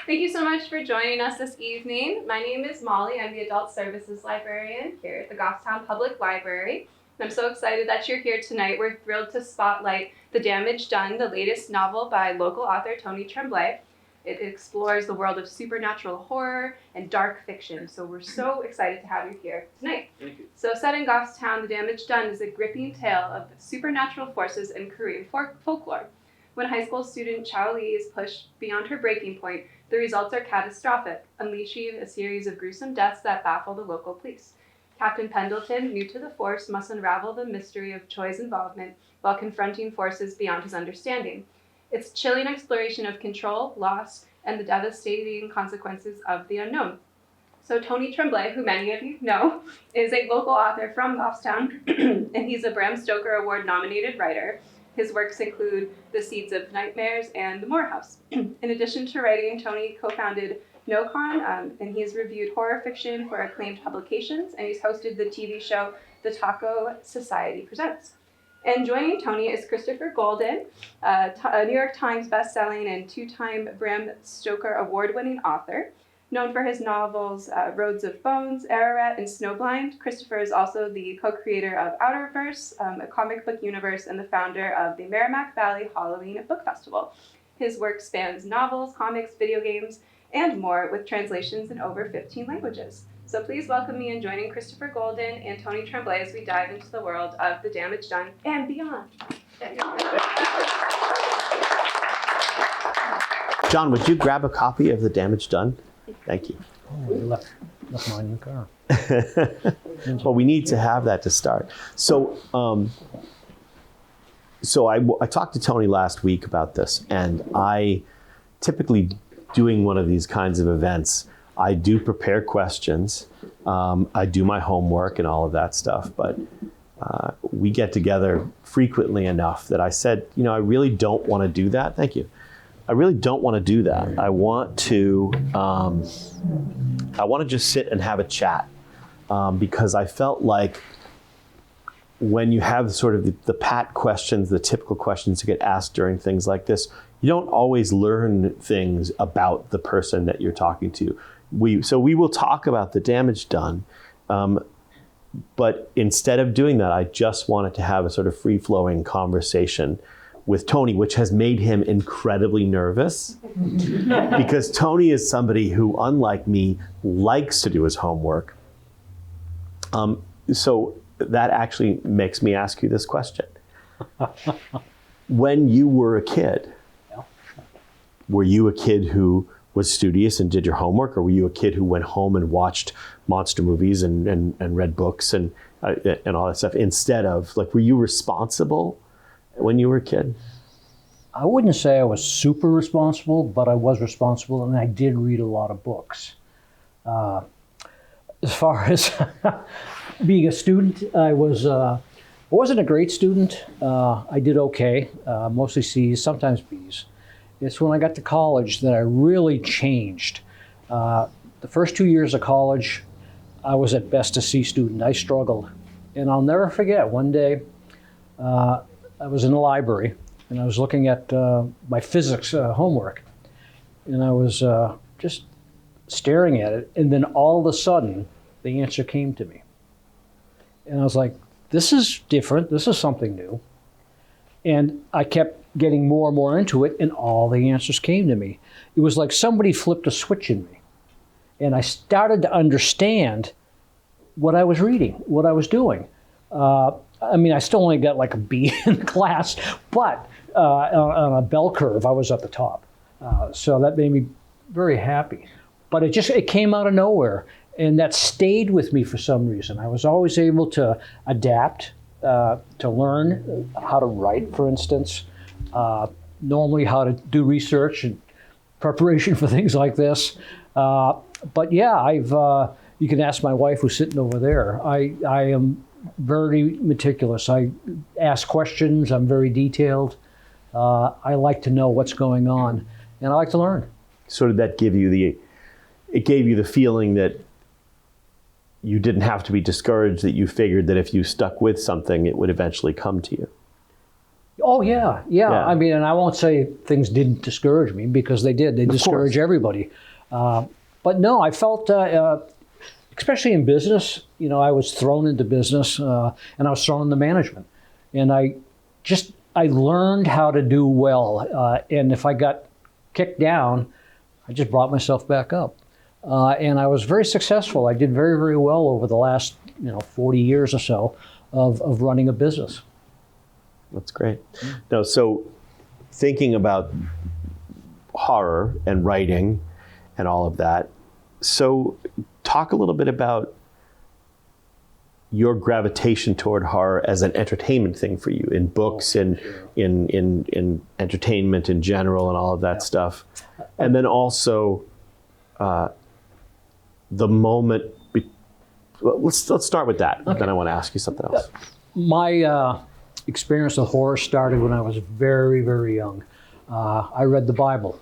Thank you so much for joining us this evening. My name is Molly. I'm the Adult Services Librarian here at the Goffstown Public Library. And I'm so excited that you're here tonight. We're thrilled to spotlight The Damage Done, the latest novel by local author Tony Tremblay. It explores the world of supernatural horror and dark fiction. So we're so excited to have you here tonight. Thank you. So set in Goffstown, The Damage Done is a gripping tale of supernatural forces in Korean folklore. When high school student Chao Li is pushed beyond her breaking point, the results are catastrophic, unleashing a series of gruesome deaths that baffle the local police. Captain Pendleton, new to the force, must unravel the mystery of Choi's involvement while confronting forces beyond his understanding. It's a chilling exploration of control, loss, and the devastating consequences of the unknown. So Tony Tremblay, who many of you know, is a local author from Goffstown, and he's a Bram Stoker Award-nominated writer. His works include The Seeds of Nightmares and The Morehouse. In addition to writing, Tony co-founded NoCon, and he's reviewed horror fiction for acclaimed publications, and he's hosted the TV show The Taco Society Presents. And joining Tony is Christopher Golden, a New York Times bestselling and two-time Bram Stoker award-winning author. Known for his novels Roads of Bones, Ararat, and Snowblind, Christopher is also the co-creator of Outerverse, a comic book universe, and the founder of the Merrimack Valley Halloween Book Festival. His work spans novels, comics, video games, and more, with translations in over 15 languages. So please welcome me in joining Christopher Golden and Tony Tremblay as we dive into the world of The Damage Done and beyond. John, would you grab a copy of The Damage Done? Thank you. Oh, you left mine in the car. Well, we need to have that to start. So, I talked to Tony last week about this, and I typically, doing one of these kinds of events, I do prepare questions. I do my homework and all of that stuff, but we get together frequently enough that I said, I really don't want to do that. Thank you. I really don't want to do that. I want to just sit and have a chat because I felt like when you have sort of the pat questions, the typical questions that get asked during things like this, you don't always learn things about the person that you're talking to. We will talk about The Damage Done, but instead of doing that, I just wanted to have a sort of free-flowing conversation with Tony, which has made him incredibly nervous because Tony is somebody who, unlike me, likes to do his homework. So that actually makes me ask you this question. When you were a kid, were you a kid who was studious and did your homework, or were you a kid who went home and watched monster movies and read books and all that stuff instead of, were you responsible when you were a kid? I wouldn't say I was super responsible, but I was responsible, and I did read a lot of books. As far as being a student, I wasn't a great student. I did okay, mostly C's, sometimes B's. It's when I got to college that I really changed. The first 2 years of college, I was at best a C student. I struggled. And I'll never forget, one day, I was in the library, and I was looking at my physics homework, and I was just staring at it, and then all of a sudden, the answer came to me. And I was like, this is different, this is something new. And I kept getting more and more into it, and all the answers came to me. It was like somebody flipped a switch in me, and I started to understand what I was reading, what I was doing. I still only got like a B in class, but on a bell curve, I was at the top. So that made me very happy. But it came out of nowhere, and that stayed with me for some reason. I was always able to adapt, to learn how to write, for instance, normally how to do research and preparation for things like this. But yeah, you can ask my wife who's sitting over there. I am very meticulous. I ask questions. I'm very detailed. I like to know what's going on, and I like to learn. So did that give you it gave you the feeling that you didn't have to be discouraged, that you figured that if you stuck with something, it would eventually come to you? Oh yeah. I mean, and I won't say things didn't discourage me, because they did. They discourage everybody. But no, I felt, especially in business, I was thrown into business, and I was thrown into management, and I learned how to do well. And if I got kicked down, I just brought myself back up, and I was very successful. I did very, very well over the last 40 years or so of running a business. That's great. No, so thinking about horror and writing and all of that, so talk a little bit about your gravitation toward horror as an entertainment thing for you in books and in entertainment in general and all of that stuff. And then also the moment, let's start with that. Okay. Then I want to ask you something else. My experience with horror started when I was very, very young. I read the Bible,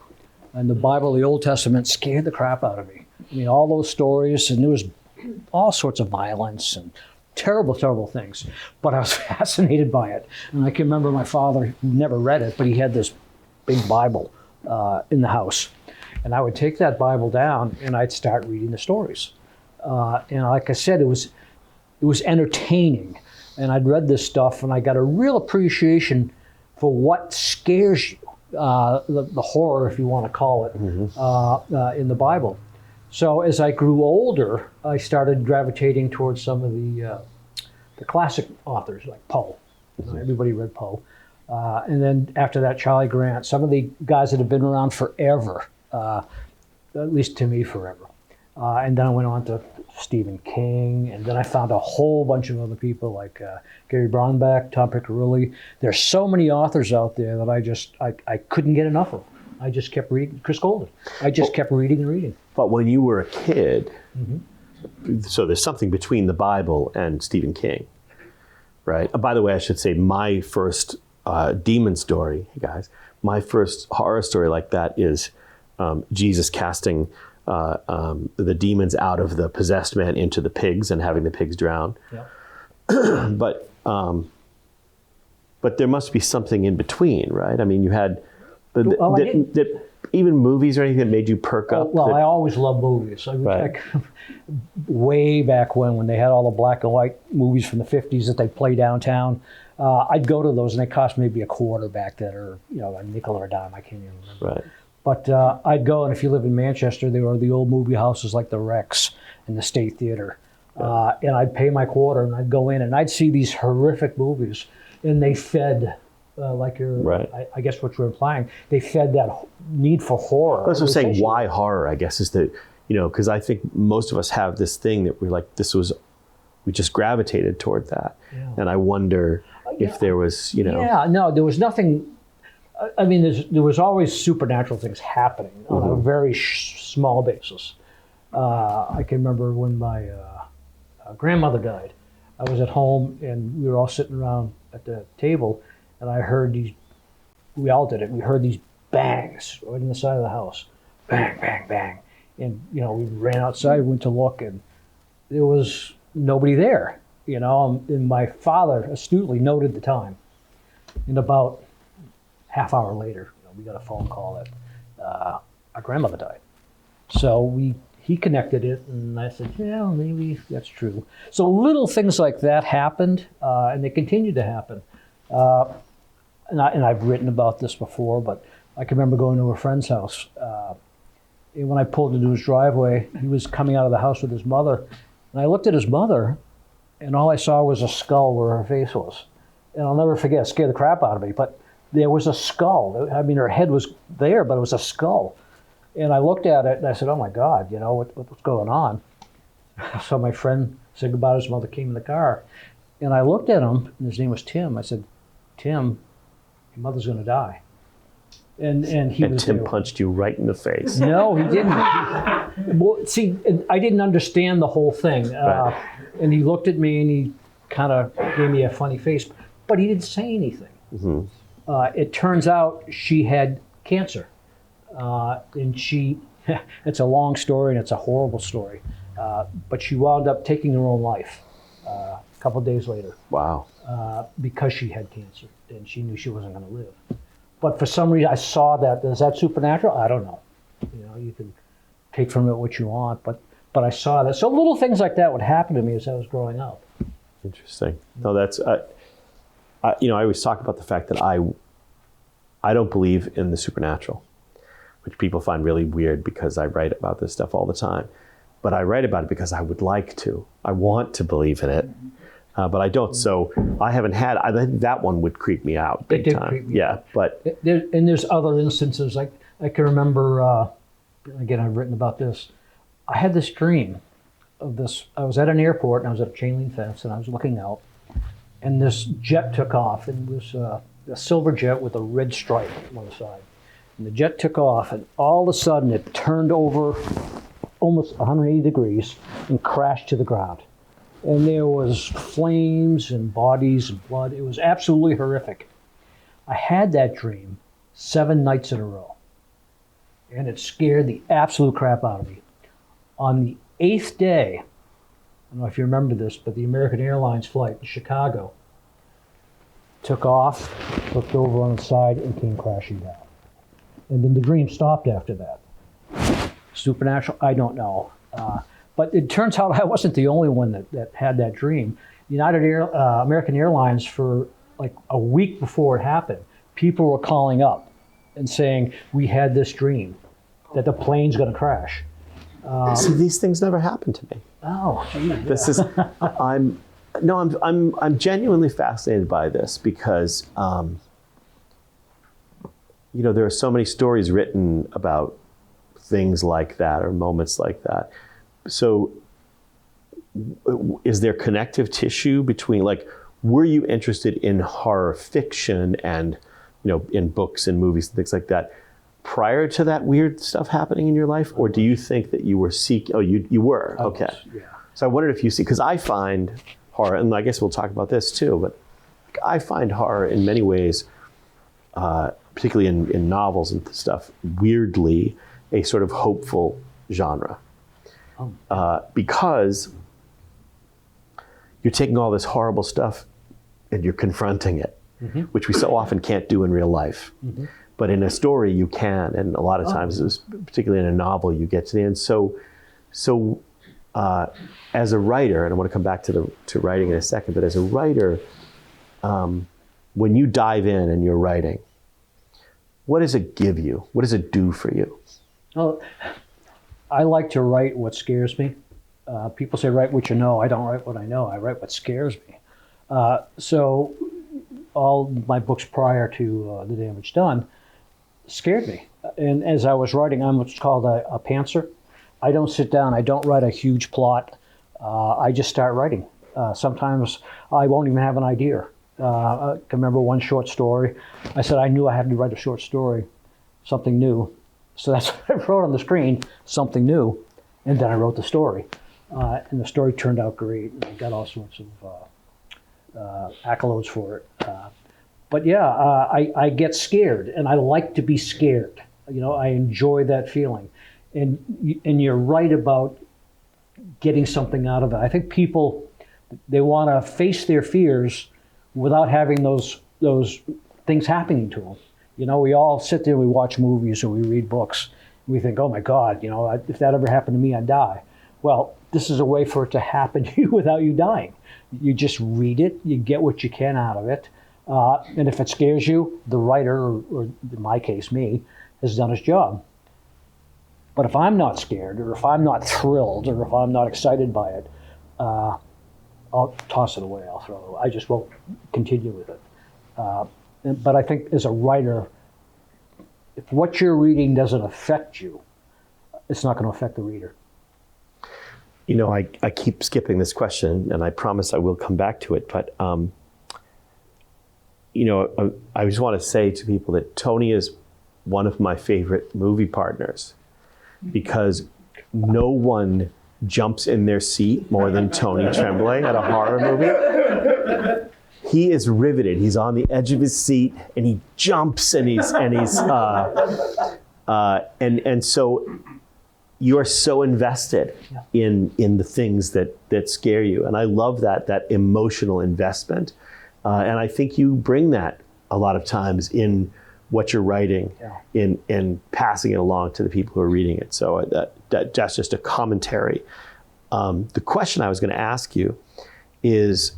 and the Bible, the Old Testament, scared the crap out of me. I mean, all those stories, and there was all sorts of violence and terrible, terrible things. But I was fascinated by it. And I can remember my father, who never read it, but he had this big Bible in the house. And I would take that Bible down, and I'd start reading the stories. And like I said, it was entertaining. And I'd read this stuff, and I got a real appreciation for what scares you, the horror, if you want to call it, in the Bible. So as I grew older, I started gravitating towards some of the classic authors, like Poe. Everybody read Poe. And then after that, Charlie Grant, some of the guys that have been around forever, at least to me, forever. And then I went on to Stephen King, and then I found a whole bunch of other people like Gary Brownback, Tom Piccirilli. There's so many authors out there that I couldn't get enough of. I just kept reading. Chris Golden. I just kept reading and reading. But when you were a kid, so there's something between the Bible and Stephen King, right? By the way, I should say my first demon story, hey guys, my first horror story like that is Jesus casting the demons out of the possessed man into the pigs and having the pigs drown. Yeah. But there must be something in between, right? I mean, you had even movies or anything that made you perk up. I always loved movies. Way back when they had all the black and white movies from the 50s that they play downtown, I'd go to those, and they cost maybe a quarter back then, or a nickel or a dime. I can't even remember. Right. But I'd go, and if you live in Manchester, there were the old movie houses like the Rex and the State Theater. And I'd pay my quarter, and I'd go in, and I'd see these horrific movies, and they fed, I guess what you're implying, they fed that need for horror. That's what I'm saying. Why horror, I guess, is that, because I think most of us have this thing that we're like, we just gravitated toward that. Yeah. And I wonder if there was, Yeah, no, there was nothing. I mean, there was always supernatural things happening on a very small basis. I can remember when my grandmother died. I was at home, and we were all sitting around at the table, and I heard we all did it, we heard these bangs right in the side of the house. Bang, bang, bang. And, we ran outside, went to look, and there was nobody there, and my father astutely noted the time. And about half hour later, we got a phone call that our grandmother died. So he connected it, and I said, yeah, maybe that's true. So little things like that happened, and they continue to happen. And I've written about this before, but I can remember going to a friend's house. And when I pulled into his driveway, he was coming out of the house with his mother. And I looked at his mother, and all I saw was a skull where her face was. And I'll never forget, it scared the crap out of me. But there was a skull. I mean, her head was there, but it was a skull. And I looked at it, and I said, oh, my God, what's going on? So my friend said goodbye to his mother, came in the car. And I looked at him, and his name was Tim. I said, Tim, your mother's going to die. And Tim punched you right in the face. No, he didn't. Well, see, I didn't understand the whole thing. Right. And he looked at me, and he kind of gave me a funny face, but he didn't say anything. Mm-hmm. It turns out she had cancer. And it's a long story, and it's a horrible story. But she wound up taking her own life a couple of days later. Wow. because she had cancer and she knew she wasn't going to live. But for some reason, I saw that. Is that supernatural? I don't know. You can take from it what you want, but I saw that. So little things like that would happen to me as I was growing up. Interesting. No, that's, I always talk about the fact that I don't believe in the supernatural, which people find really weird because I write about this stuff all the time. But I write about it because I would like to. I want to believe in it, but I don't. So I haven't had, I think that one would creep me out big time. Creep me out. But. There's other instances, like I can remember, again, I've written about this. I had this dream of this. I was at an airport and I was at a chain link fence and I was looking out, and this jet took off, and it was a silver jet with a red stripe on one side. And the jet took off, and all of a sudden it turned over almost 180 degrees and crashed to the ground. And there was flames and bodies and blood. It was absolutely horrific. I had that dream 7 nights in a row, and it scared the absolute crap out of me. On the 8th day, I don't know if you remember this, but the American Airlines flight in Chicago took off, looked over on the side, and came crashing down. And then the dream stopped after that. Supernatural? I don't know. But it turns out I wasn't the only one that had that dream. American Airlines, for like a week before it happened, people were calling up and saying, we had this dream, that the plane's going to crash. See, these things never happen to me. Oh, geez, yeah. This is, I'm genuinely fascinated by this because, there are so many stories written about things like that or moments like that. So is there connective tissue between, like, were you interested in horror fiction and, in books and movies and things like that prior to that weird stuff happening in your life? Or do you think that you were seeking, you were, okay. Yeah. So I wondered if you see, because I find horror, and I guess we'll talk about this too, but I find horror in many ways, particularly in novels and stuff, weirdly a sort of hopeful genre. Because you're taking all this horrible stuff and you're confronting it, which we so often can't do in real life. But in a story you can, and a lot of times, particularly in a novel, you get to the end. So as a writer, and I want to come back to writing in a second, but as a writer, when you dive in and you're writing, what does it give you? What does it do for you? Well, I like to write what scares me. People say write what you know. I don't write what I know. I write what scares me. So all my books prior to The Damage Done scared me. And as I was writing, I'm what's called a pantser. I don't sit down. I don't write a huge plot. I just start writing. Sometimes I won't even have an idea. I can remember one short story. I said I knew I had to write a short story, something new. So that's what I wrote on the screen, something new, and then I wrote the story. And the story turned out great. And I got all sorts of accolades for it. But yeah, I get scared, and I like to be scared. I enjoy that feeling. And you're right about getting something out of it. I think people, they want to face their fears without having those things happening to them. We all sit there, we watch movies or we read books. And we think, oh my God, if that ever happened to me, I'd die. Well, this is a way for it to happen to you without you dying. You just read it, you get what you can out of it. And if it scares you, the writer, or in my case, me, has done his job. But if I'm not scared, or if I'm not thrilled, or if I'm not excited by it, I'll toss it away, I'll throw it away. I just won't continue with it. But I think as a writer, if what you're reading doesn't affect you, it's not going to affect the reader. I keep skipping this question, and I promise I will come back to it. But, I just want to say to people that Tony is one of my favorite movie partners because no one jumps in their seat more than Tony Tremblay at a horror movie. He is riveted. He's on the edge of his seat, and he jumps, and so you're so invested in the things that scare you, and I love that emotional investment And I think you bring that a lot of times in what you're writing, in passing it along to the people who are reading it. So that's just a commentary. The question I was going to ask you is,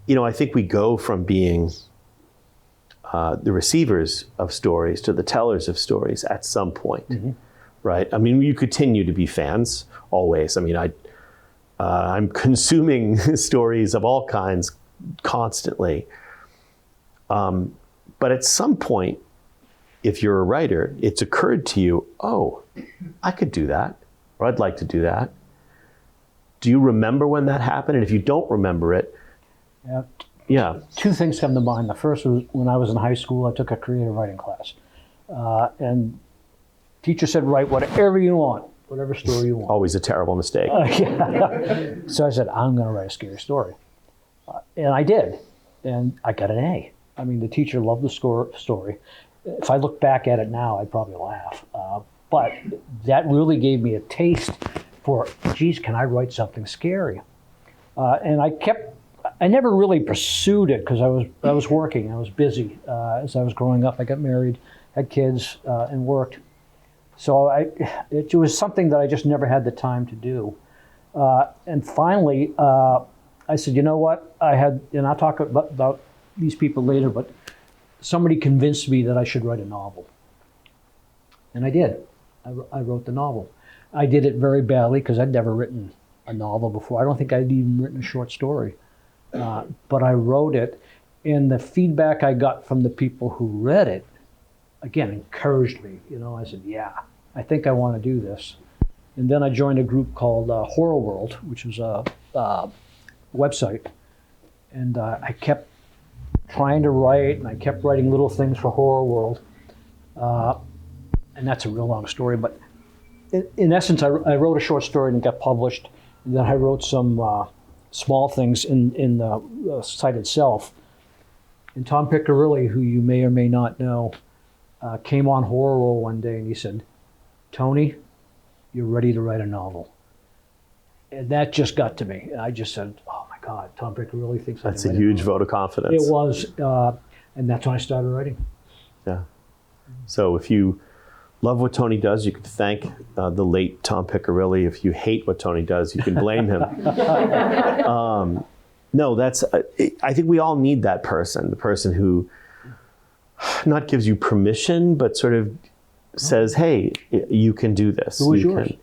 I think we go from being the receivers of stories to the tellers of stories at some point, right? I mean, you continue to be fans always. I mean, I'm consuming stories of all kinds constantly. But at some point, if you're a writer, it's occurred to you, oh, I could do that, or I'd like to do that. Do you remember when that happened? And if you don't remember it, yeah. Two things come to mind. The first was when I was in high school, I took a creative writing class. And teacher said, write whatever you want, whatever story you want. Always a terrible mistake. So I said, I'm going to write a scary story. And I did. And I got an A. I mean, the teacher loved the story. If I look back at it now, I'd probably laugh. But that really gave me a taste for, geez, can I write something scary? And I never really pursued it because I was working. I was busy as I was growing up. I got married, had kids, and worked. So it was something that I just never had the time to do. And finally, I said, you know what? And I'll talk about these people later, but somebody convinced me that I should write a novel. And I did. I wrote the novel. I did it very badly because I'd never written a novel before. I don't think I'd even written a short story. But I wrote it, and the feedback I got from the people who read it, again, encouraged me. I said, yeah, I think I want to do this. And then I joined a group called Horror World, which was a website. And I kept trying to write, and I kept writing little things for Horror World. And that's a real long story, but in essence, I wrote a short story and it got published. And then I wrote some small things in the site itself. And Tom Piccirilli, who you may or may not know, came on Horror World one day and he said, Tony, you're ready to write a novel. And that just got to me. And I just said, oh my God, Tom Piccirilli thinks I can write a novel. That's a huge vote of confidence. It was, and that's when I started writing. Yeah. So if you love what Tony does, you can thank the late Tom Piccirilli. If you hate what Tony does, you can blame him. No, I think we all need that person, the person who not gives you permission, but sort of says, hey, you can do this. Who was yours?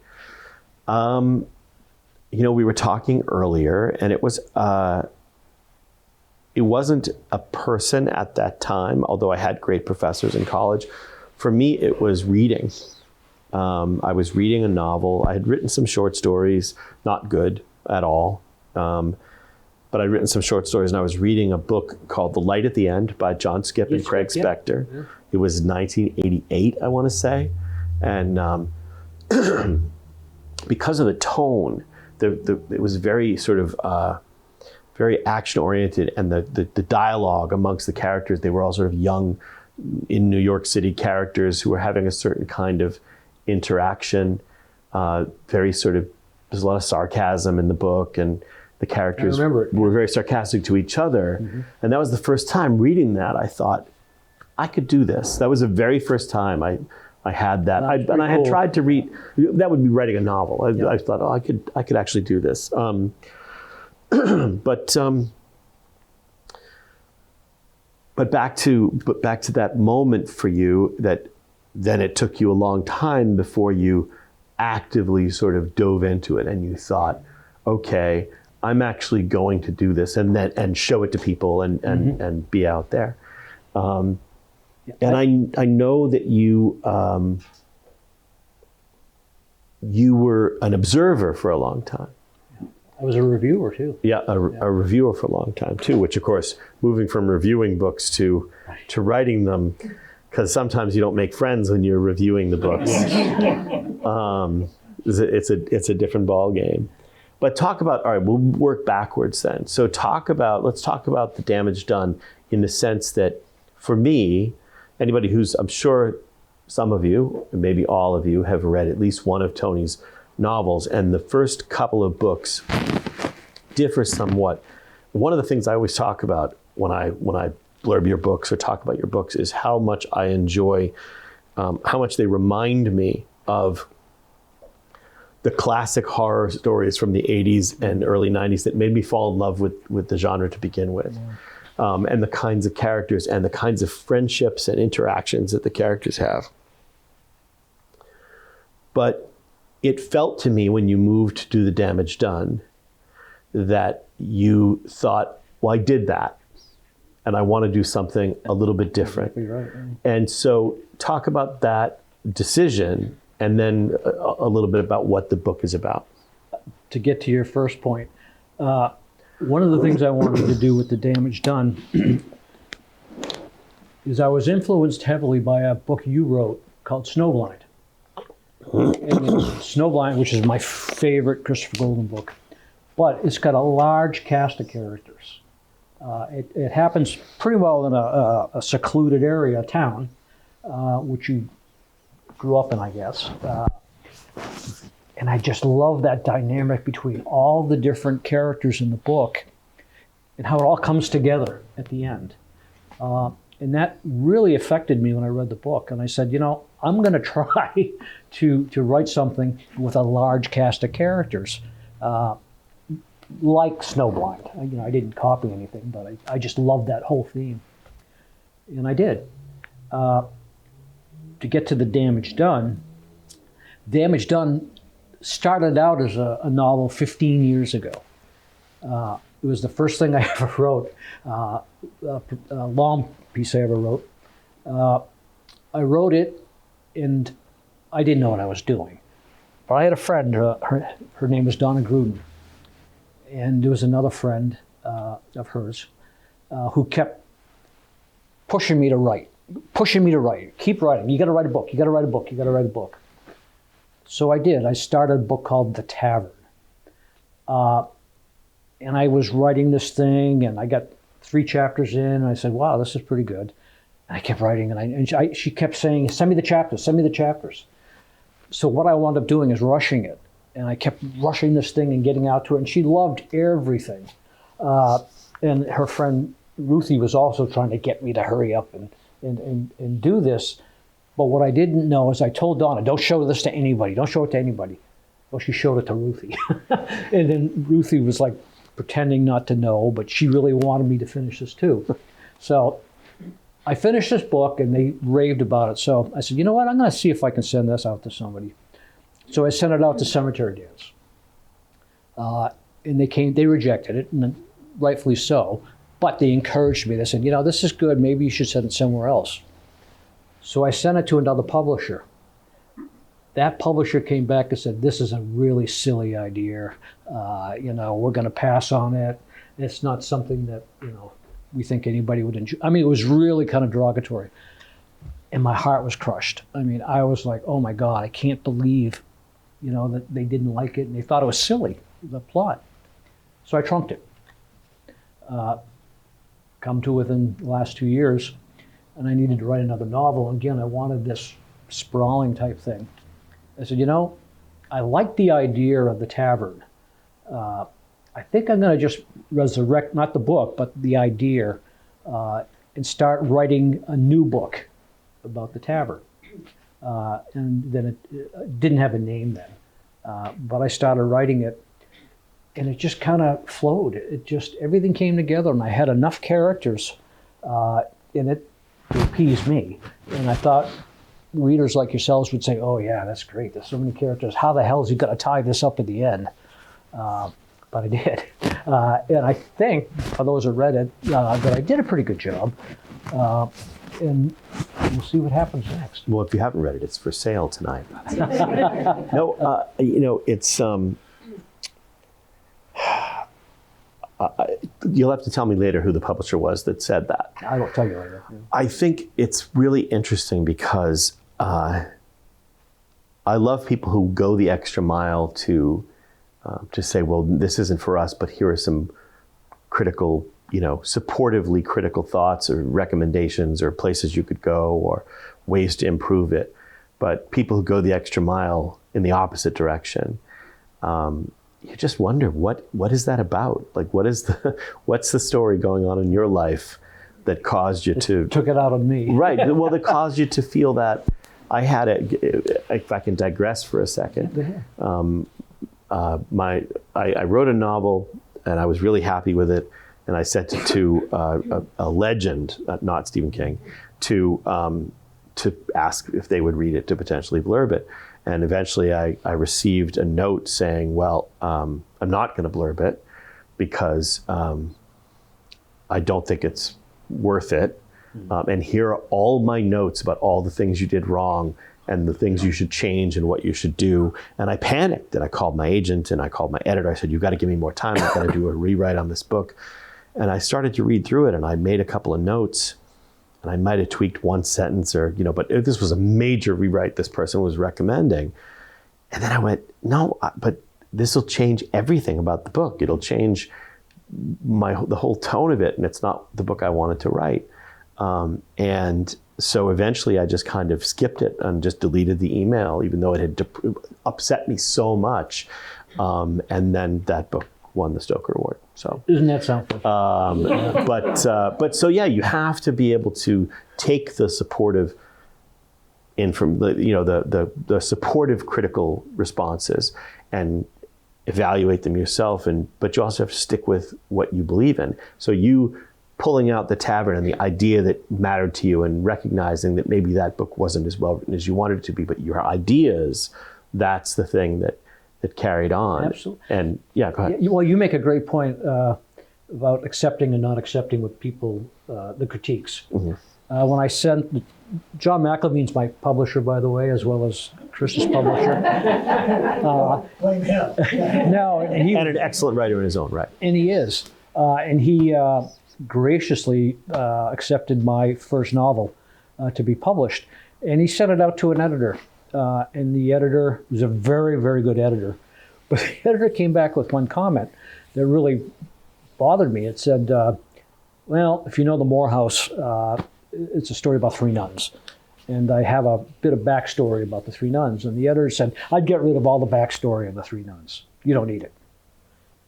We were talking earlier, and it wasn't a person at that time, although I had great professors in college. For me, it was reading. I was reading a novel. I had written some short stories, not good at all. But I'd written some short stories, and I was reading a book called The Light at the End by John Skipp and Craig Spector. Yeah. It was 1988, I want to say. And because of the tone, it was very sort of very action-oriented, and the dialogue amongst the characters, they were all sort of young, in New York City characters who were having a certain kind of interaction, very sort of, there's a lot of sarcasm in the book, and the characters were very sarcastic to each other. Mm-hmm. And that was the first time reading that I thought, I could do this. That was the very first time I had that. I had tried to read, that would be writing a novel. I thought, I could actually do this. But back to that moment for you, that then it took you a long time before you actively sort of dove into it, and you thought, okay, I'm actually going to do this, and show it to people, and be out there. And I know that you were an observer for a long time. I was a reviewer too. Yeah, a reviewer for a long time too, which of course, moving from reviewing books to writing them, because sometimes you don't make friends when you're reviewing the books. It's a different ball game. But all right, we'll work backwards then. So let's talk about The Damage Done, in the sense that, for me, anybody who's, I'm sure some of you, and maybe all of you, have read at least one of Tony's novels, and the first couple of books differ somewhat one of the things I always talk about when I blurb your books or talk about your books is how much I enjoy, how much they remind me of the classic horror stories from the 80s and early 90s that made me fall in love with the genre to begin with. And the kinds of characters and the kinds of friendships and interactions that the characters have. But it felt to me when you moved to do The Damage Done that you thought, well, I did that, and I want to do something a little bit different. Exactly right. And so talk about that decision, and then a little bit about what the book is about. To get to your first point, one of the things I wanted to do with The Damage Done is I was influenced heavily by a book you wrote called Snowblind. And Snowblind, which is my favorite Christopher Golden book, but it's got a large cast of characters. It happens pretty well in a secluded area, a town, which you grew up in, I guess. And I just love that dynamic between all the different characters in the book and how it all comes together at the end. And that really affected me when I read the book. And I said, you know, I'm going to try to write something with a large cast of characters, like Snowblind. You know, I didn't copy anything, but I just loved that whole theme. And I did. To get to The Damage Done, Damage Done started out as a novel 15 years ago. It was the first thing I ever wrote, a long piece I ever wrote. I wrote it, and I didn't know what I was doing. But I had a friend, her name was Donna Gruden, and there was another friend of hers who kept pushing me to write, keep writing. You got to write a book, you got to write a book, you got to write a book. So I did. I started a book called The Tavern. And I was writing this thing, and I got 3 chapters in, and I said, wow, this is pretty good. And I kept writing, and she kept saying, send me the chapters, send me the chapters. So what I wound up doing is rushing it. And I kept rushing this thing and getting out to her, and she loved everything. And her friend Ruthie was also trying to get me to hurry up and do this. But what I didn't know is I told Donna, don't show this to anybody. Don't show it to anybody. Well, she showed it to Ruthie. And then Ruthie was like pretending not to know, but she really wanted me to finish this too. So I finished this book, and they raved about it. So I said, you know what? I'm going to see if I can send this out to somebody. So I sent it out to Cemetery Dance. And they rejected it, and rightfully so. But they encouraged me. They said, you know, this is good. Maybe you should send it somewhere else. So I sent it to another publisher. That publisher came back and said, this is a really silly idea. You know, we're going to pass on it. It's not something that, you know, we think anybody would enjoy. I mean, it was really kind of derogatory. And my heart was crushed. I mean, I was like, oh my God, I can't believe, you know, that they didn't like it, and they thought it was silly, the plot. So I trunked it. Come to within the last 2 years, and I needed to write another novel. Again, I wanted this sprawling type thing. I said, you know, I like the idea of The Tavern. I think I'm going to just resurrect, not the book, but the idea, and start writing a new book about The Tavern. And then it didn't have a name then, but I started writing it, and it just kind of flowed. It just, everything came together, and I had enough characters in it to appease me. And I thought readers like yourselves would say, oh yeah, that's great. There's so many characters. How the hell is he going to tie this up at the end? But I did. And I think, for those who read it, that I did a pretty good job. And we'll see what happens next. Well, if you haven't read it, it's for sale tonight. No, you know, it's, you'll have to tell me later who the publisher was that said that. I will tell you later. Yeah. I think it's really interesting because I love people who go the extra mile to say, well, this isn't for us, but here are some critical, you know, supportively critical thoughts or recommendations or places you could go or ways to improve it. But people who go the extra mile in the opposite direction, you just wonder what is that about? Like, what's the story going on in your life that caused you to took it out of me? Right. Well, that caused you to feel that. I had it. If I can digress for a second, I wrote a novel and I was really happy with it, and I sent it to a legend, not Stephen King, to ask if they would read it, to potentially blurb it. And eventually I received a note saying, well, I'm not going to blurb it because I don't think it's worth it. And here are all my notes about all the things you did wrong and the things you should change and what you should do. And I panicked, and I called my agent and I called my editor. I said, you've got to give me more time. I've got to do a rewrite on this book. And I started to read through it, and I made a couple of notes, and I might have tweaked one sentence but this was a major rewrite this person was recommending. And then I went, no, but this will change everything about the book. It'll change the whole tone of it, and it's not the book I wanted to write. And so eventually I just kind of skipped it and just deleted the email, even though it had upset me so much. And then that book won the Stoker Award. So isn't that something? But so yeah, you have to be able to take the supportive the supportive critical responses and evaluate them yourself, but you also have to stick with what you believe in. So you pulling out the tavern and the idea that mattered to you, and recognizing that maybe that book wasn't as well written as you wanted it to be, but your ideas, that's the thing that carried on. Absolutely. And yeah, go ahead. Well, you make a great point about accepting and not accepting what people, the critiques. Mm-hmm. When I sent, John McElveen's my publisher, by the way, as well as Chris's publisher. Blame him. No, And an excellent writer in his own right. And he is. And he graciously accepted my first novel to be published. And he sent it out to an editor. And the editor was a very, very good editor. But the editor came back with one comment that really bothered me. It said, well, if you know the Morehouse, it's a story about three nuns. And I have a bit of backstory about the three nuns. And the editor said, I'd get rid of all the backstory of the three nuns. You don't need it.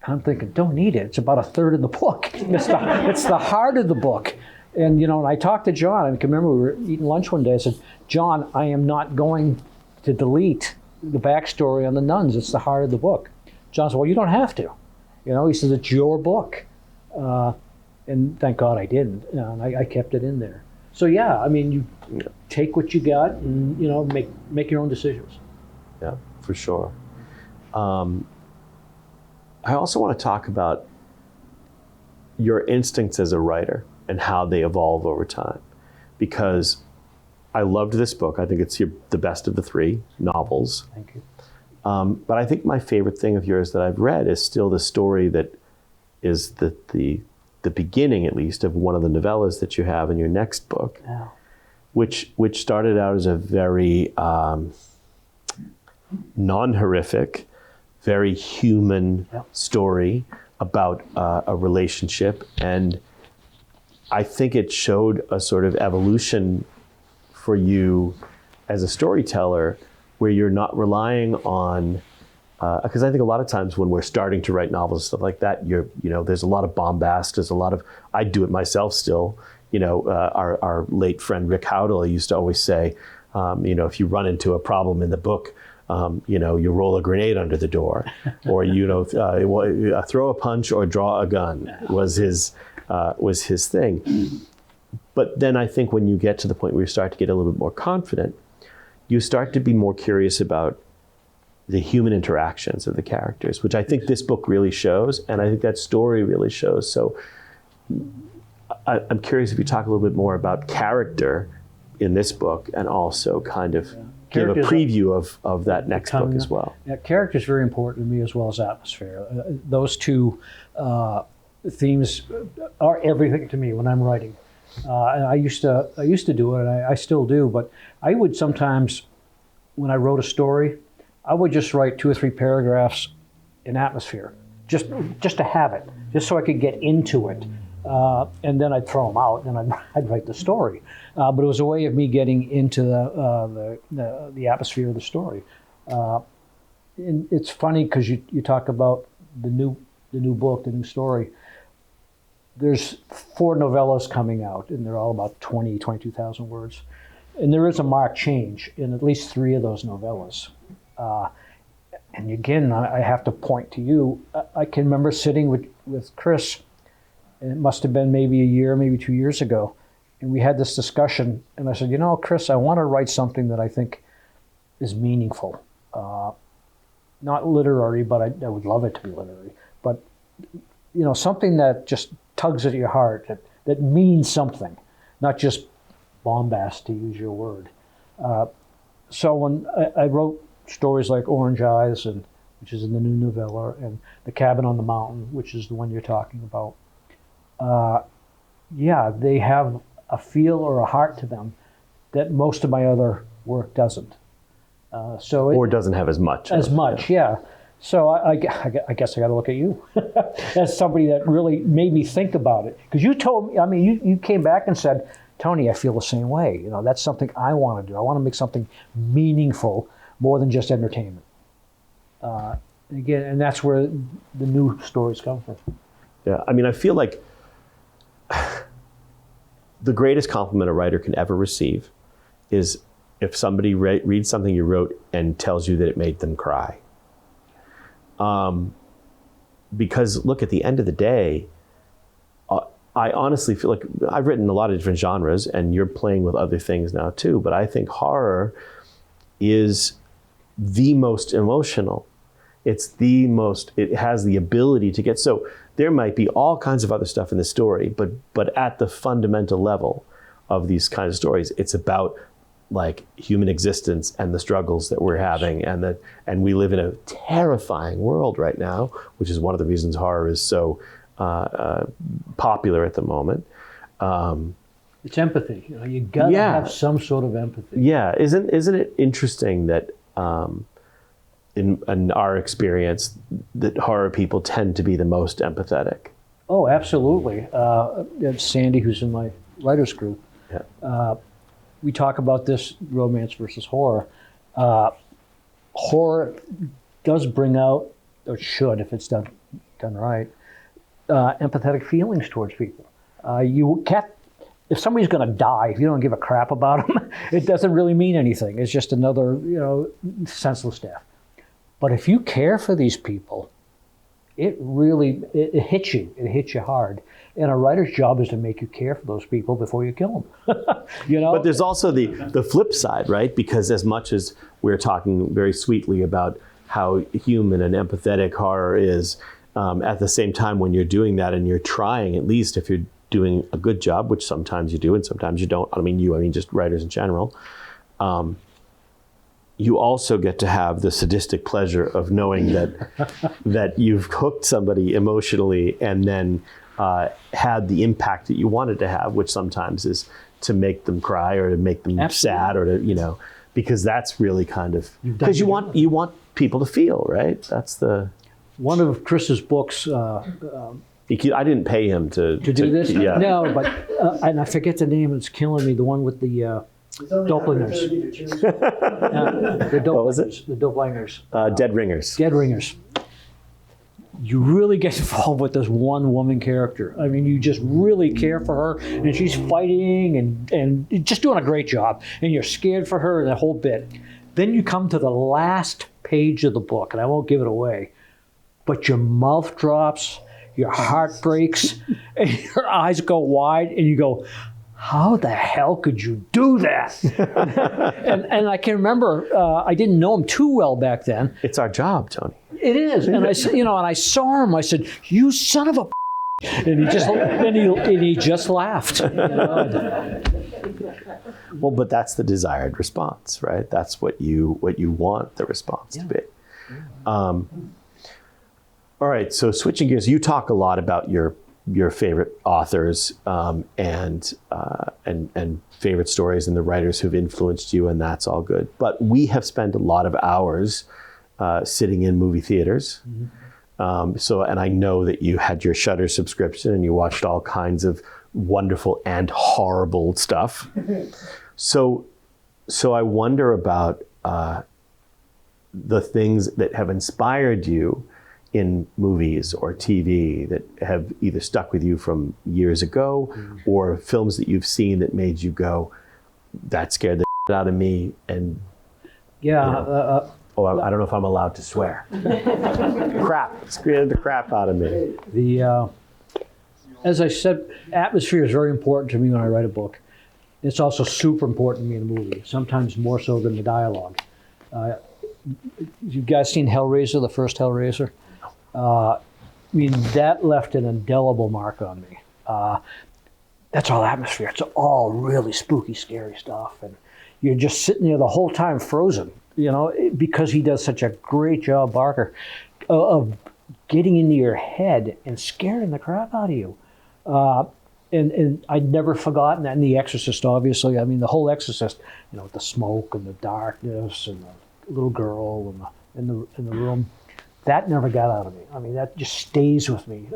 I'm thinking, don't need it. It's about a third of the book. It's the heart of the book. And, and I talked to John. I can remember we were eating lunch one day. I said, John, I am not going to delete the backstory on the nuns. It's the heart of the book. John said, well, you don't have to. He says, it's your book. And thank God I didn't. And I kept it in there. So, yeah, I mean, you take what you got and, make your own decisions. Yeah, for sure. I also want to talk about your instincts as a writer and how they evolve over time. Because I loved this book. I think it's the best of the three novels. Thank you. But I think my favorite thing of yours that I've read is still the story that is the beginning, at least, of one of the novellas that you have in your next book, yeah. which started out as a very non-horrific, very human story about a relationship. And I think it showed a sort of evolution for you as a storyteller where you're not relying on, because I think a lot of times when we're starting to write novels and stuff like that, there's a lot of bombast, there's a lot of, I do it myself still, our late friend Rick Howdle used to always say, if you run into a problem in the book, you roll a grenade under the door, or throw a punch or draw a gun was his thing. But then I think when you get to the point where you start to get a little bit more confident, you start to be more curious about the human interactions of the characters, which I think this book really shows, and I think that story really shows. So I'm curious if you talk a little bit more about character in this book, and also kind of give a preview of that next book as well. Yeah, character is very important to me, as well as atmosphere. Those two themes are everything to me when I'm writing. And I used to do it, and I still do. But I would sometimes, when I wrote a story, I would just write 2 or 3 paragraphs in atmosphere, just to have it, just so I could get into it. And then I'd throw them out, and I'd write the story. But it was a way of me getting into the atmosphere of the story. and it's funny because you talk about the new book, the new story. There's 4 novellas coming out, and they're all about 22,000 words. And there is a marked change in at least 3 of those novellas. And again, I have to point to you. I can remember sitting with Chris, and it must have been maybe a year, maybe 2 years ago, and we had this discussion, and I said, Chris, I want to write something that I think is meaningful. Not literary, but I would love it to be literary. But, something that just tugs at your heart, that means something, not just bombast, to use your word. So when I wrote stories like Orange Eyes, which is in the new novella, and The Cabin on the Mountain, which is the one you're talking about, they have a feel or a heart to them that most of my other work doesn't. Or doesn't have as much. Yeah. So I guess I got to look at you as somebody that really made me think about it. Because you told me, you came back and said, Tony, I feel the same way. That's something I want to do. I want to make something meaningful more than just entertainment. Again, and that's where the new stories come from. Yeah, I feel like the greatest compliment a writer can ever receive is if somebody reads something you wrote and tells you that it made them cry. Because look, at the end of the day, I honestly feel like I've written a lot of different genres, and you're playing with other things now too, but I think horror is the most emotional. It has the ability to get, so there might be all kinds of other stuff in the story, but at the fundamental level of these kinds of stories, it's about like human existence and the struggles that we're having, and we live in a terrifying world right now, which is one of the reasons horror is so popular at the moment. It's empathy. You gotta have some sort of empathy. Yeah, isn't it interesting that in our experience that horror people tend to be the most empathetic? Oh, absolutely. It's Sandy, who's in my writers group. Yeah. We talk about this romance versus horror. Horror does bring out, or should, if it's done right, empathetic feelings towards people. If somebody's going to die, if you don't give a crap about them, it doesn't really mean anything. It's just another, senseless death. But if you care for these people, it hits you. It hits you hard. And a writer's job is to make you care for those people before you kill them. But there's also the flip side, right? Because as much as we're talking very sweetly about how human and empathetic horror is, at the same time, when you're doing that and you're trying, at least if you're doing a good job, which sometimes you do and sometimes you don't. I mean just writers in general. You also get to have the sadistic pleasure of knowing that you've hooked somebody emotionally and then had the impact that you wanted to have, which sometimes is to make them cry or to make them sad or to, because that's really kind of, because you want people to feel, right? That's one of Chris's books. I didn't pay him to do this. Yeah. No, but and I forget the name. It's killing me. The one with the Dopplingers. The What was it? The Dopplingers. Dead Ringers. Dead Ringers. You really get involved with this one woman character. I mean, you just really care for her, and she's fighting and just doing a great job, and you're scared for her and that whole bit. Then you come to the last page of the book, and I won't give it away, but your mouth drops, your heart breaks, and your eyes go wide, and you go, how the hell could you do that? and I can remember, I didn't know him too well back then. It's our job, Tony. It is. And I said, and I saw him, I said, you son of a and he just laughed. Well, but that's the desired response, right? That's what you want the response to be. All right, so switching gears, you talk a lot about your favorite authors and favorite stories and the writers who've influenced you, and that's all good. But we have spent a lot of hours sitting in movie theaters. Mm-hmm. And I know that you had your Shudder subscription and you watched all kinds of wonderful and horrible stuff. So I wonder about the things that have inspired you in movies or TV that have either stuck with you from years ago, or films that you've seen that made you go, that scared the shit out of me, and Yeah. I don't know if I'm allowed to swear. Crap, scared the crap out of me. As I said, atmosphere is very important to me when I write a book. It's also super important to me in a movie, sometimes more so than the dialogue. You guys seen Hellraiser, the first Hellraiser? I mean, that left an indelible mark on me. That's all atmosphere. It's all really spooky, scary stuff. And you're just sitting there the whole time frozen, because he does such a great job, Barker, of getting into your head and scaring the crap out of you. And I'd never forgotten that in The Exorcist, obviously. I mean, the whole Exorcist, the smoke and the darkness and the little girl in the room, that never got out of me. I mean, that just stays with me.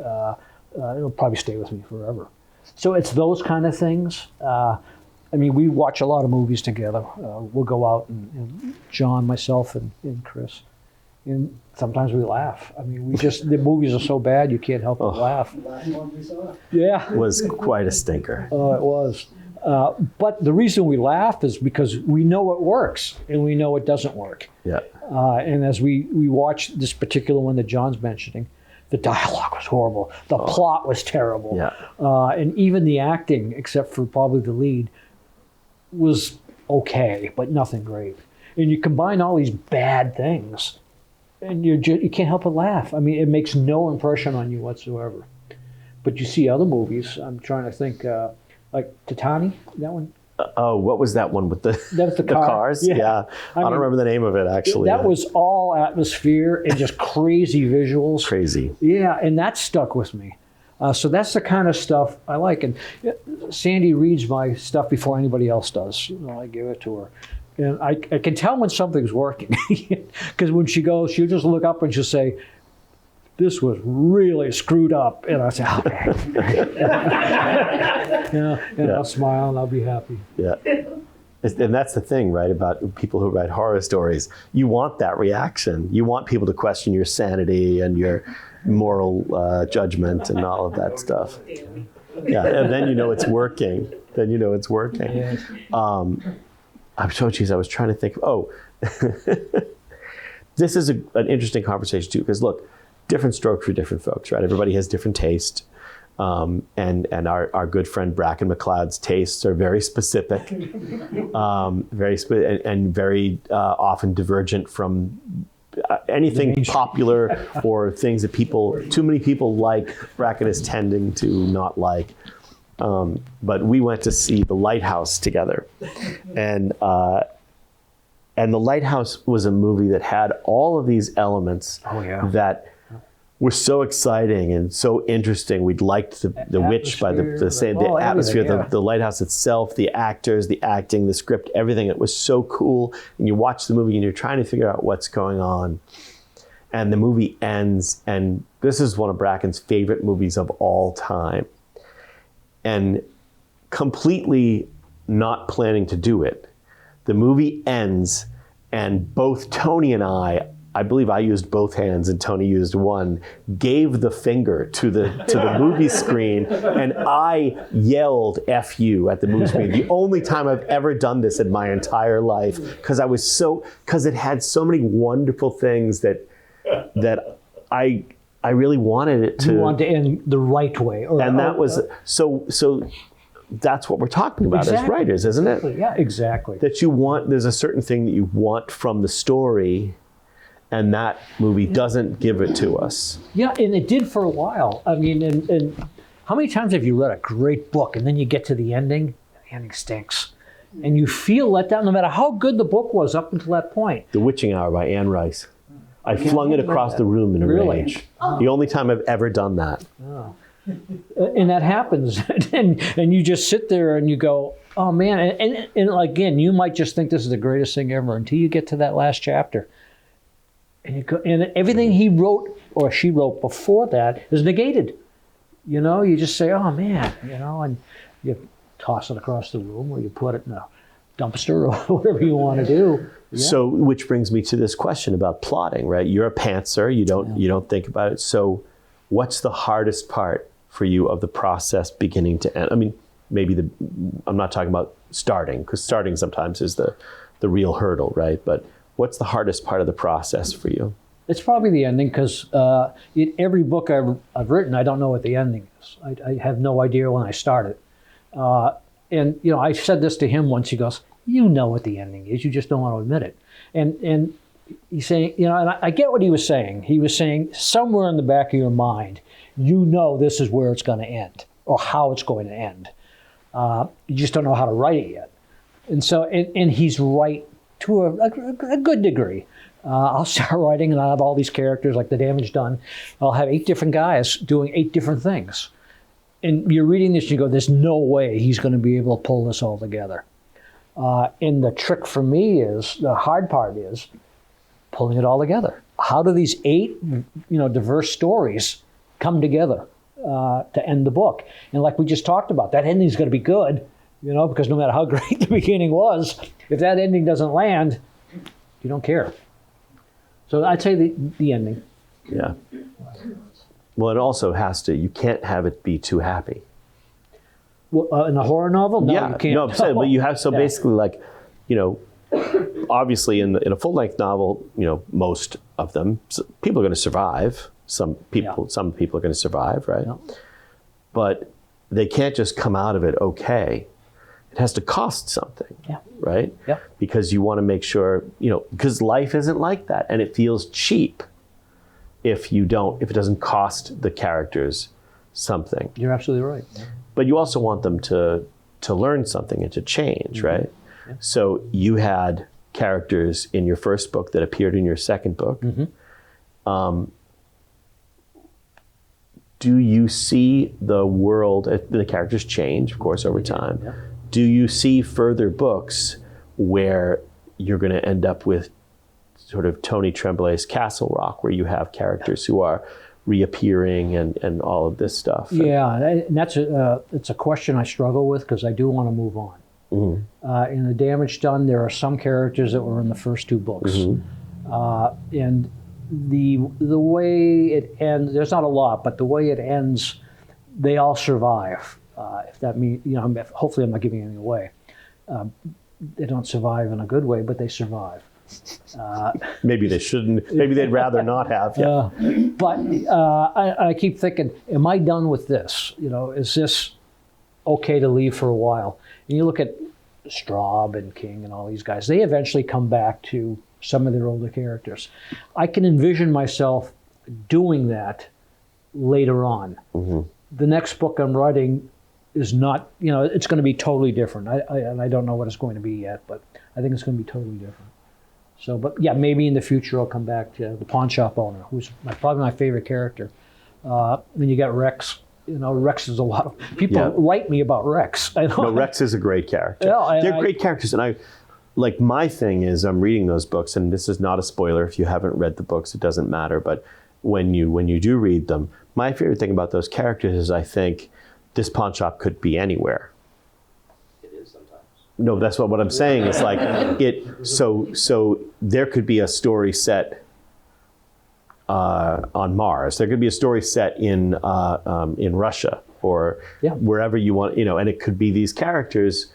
It'll probably stay with me forever. So it's those kind of things. I mean, we watch a lot of movies together. We'll go out and John, myself, and Chris. And sometimes we laugh. I mean, the movies are so bad you can't help but laugh. The last one we saw. Yeah. Was quite a stinker. Oh, it was. But the reason we laugh is because we know it works and we know it doesn't work. Yeah. And as we watched this particular one that John's mentioning, the dialogue was horrible. The plot was terrible. Yeah. And even the acting, except for probably the lead, was okay, but nothing great. And you combine all these bad things, and you can't help but laugh. I mean, it makes no impression on you whatsoever. But you see other movies. I'm trying to think, like Titani, that one. Oh, what was that one with the That's the car. cars? Yeah. I don't remember the name of it, actually. That was all atmosphere and just crazy visuals. Crazy. Yeah, and that stuck with me. So that's the kind of stuff I like. And Sandy reads my stuff before anybody else does. I give it to her. And I can tell when something's working. Because when she goes, she'll just look up and she'll say, "This was really screwed up." And I say, "Okay." I'll smile and I'll be happy. Yeah. And that's the thing, right, about people who write horror stories. You want that reaction. You want people to question your sanity and your moral judgment and all of that stuff. Yeah, and then it's working. Yeah. I'm so geez, I was trying to think. This is an interesting conversation too, because look, different strokes for different folks, right? Everybody has different taste. And our good friend Bracken McLeod's tastes are very specific, very often divergent from anything popular or things that too many people like. Bracken is tending to not like. But we went to see The Lighthouse together, and The Lighthouse was a movie that had all of these elements that were so exciting and so interesting. We'd liked the Witch by the atmosphere, the lighthouse itself, the actors, the acting, the script, everything. It was so cool. And you watch the movie and you're trying to figure out what's going on. And the movie ends, and this is one of Bracken's favorite movies of all time. And completely not planning to do it, the movie ends, and both Tony and I believe I used both hands and Tony used one, gave the finger to the movie screen, and I yelled "F you" at the movie screen. The only time I've ever done this in my entire life, because it had so many wonderful things that I really wanted it to. You want to end the right way. That was so that's what we're talking about as writers, isn't it? Yeah, exactly. That there's a certain thing that you want from the story, and that movie doesn't give it to us. Yeah, and it did for a while. I mean, and how many times have you read a great book and then you get to the ending stinks. And you feel let down no matter how good the book was up until that point. The Witching Hour by Anne Rice. I flung it across the room in a rage. The only time I've ever done that. Oh. And that happens. and you just sit there and you go, oh man. And again, you might just think this is the greatest thing ever until you get to that last chapter. And you go, and everything he wrote or she wrote before that is negated. You just say, oh man, and you toss it across the room or you put it in a dumpster or whatever you want to do. Yeah. So, which brings me to this question about plotting, right? You're a pantser. You don't think about it. So, what's the hardest part for you of the process beginning to end? I mean, maybe I'm not talking about starting, because starting sometimes is the real hurdle, right? But what's the hardest part of the process for you? It's probably the ending, because in every book I've written, I don't know what the ending is. I have no idea when I start it. And I said this to him once. He goes, "You know what the ending is. You just don't want to admit it." And he's saying, and I get what he was saying. He was saying somewhere in the back of your mind, this is where it's going to end, or how it's going to end. You just don't know how to write it yet. And so, and he's right to a good degree. I'll start writing and I'll have all these characters like The Damage Done. I'll have 8 different guys doing 8 different things. And you're reading this and you go, there's no way he's going to be able to pull this all together. And the trick for me is, the hard part is pulling it all together. How do these 8, diverse stories come together to end the book? And like we just talked about, that ending is going to be good, because no matter how great the beginning was, if that ending doesn't land, you don't care. So I'd say the ending. Yeah. Well, it also you can't have it be too happy. Well, in a horror novel? No, you can't. No, I'm saying, but you have, basically, like, obviously in a full-length novel, most of them, people are going to survive. Some people are going to survive, right? Yeah. But they can't just come out of it okay. It has to cost something, right? Yeah. Because you want to make sure, because life isn't like that, and it feels cheap if it doesn't cost the characters something. You're absolutely right. Yeah. But you also want them to learn something and to change, right? Yeah. So you had characters in your first book that appeared in your second book. Mm-hmm. Do you see the world, the characters change, of course, over time. Yeah. Do you see further books where you're going to end up with sort of Tony Tremblay's Castle Rock, where you have characters who are reappearing and all of this stuff? And that's it's a question I struggle with, because I do want to move on. Mm-hmm. In The Damage Done, there are some characters that were in the first 2 books. Mm-hmm. And the way it ends, there's not a lot, but the way it ends, they all survive. If that means, hopefully I'm not giving anything away. They don't survive in a good way, but they survive. Maybe they shouldn't. Maybe they'd rather not have. Yeah. But I keep thinking, am I done with this? Is this okay to leave for a while? And you look at Straub and King and all these guys. They eventually come back to some of their older characters. I can envision myself doing that later on. Mm-hmm. The next book I'm writing is not, it's going to be totally different. I don't know what it's going to be yet, but I think it's going to be totally different. So, but yeah, maybe in the future I'll come back to the pawn shop owner, who's probably my favorite character. Then you got Rex. Rex is a lot of people write me about Rex. No, Rex is a great character. Yeah, they're great characters, and my thing is, I'm reading those books, and this is not a spoiler if you haven't read the books. It doesn't matter, but when you do read them, my favorite thing about those characters is I think this pawn shop could be anywhere. It is sometimes. No, that's what I'm saying. It's like so there could be a story set on Mars. There could be a story set in Russia or wherever you want, and it could be these characters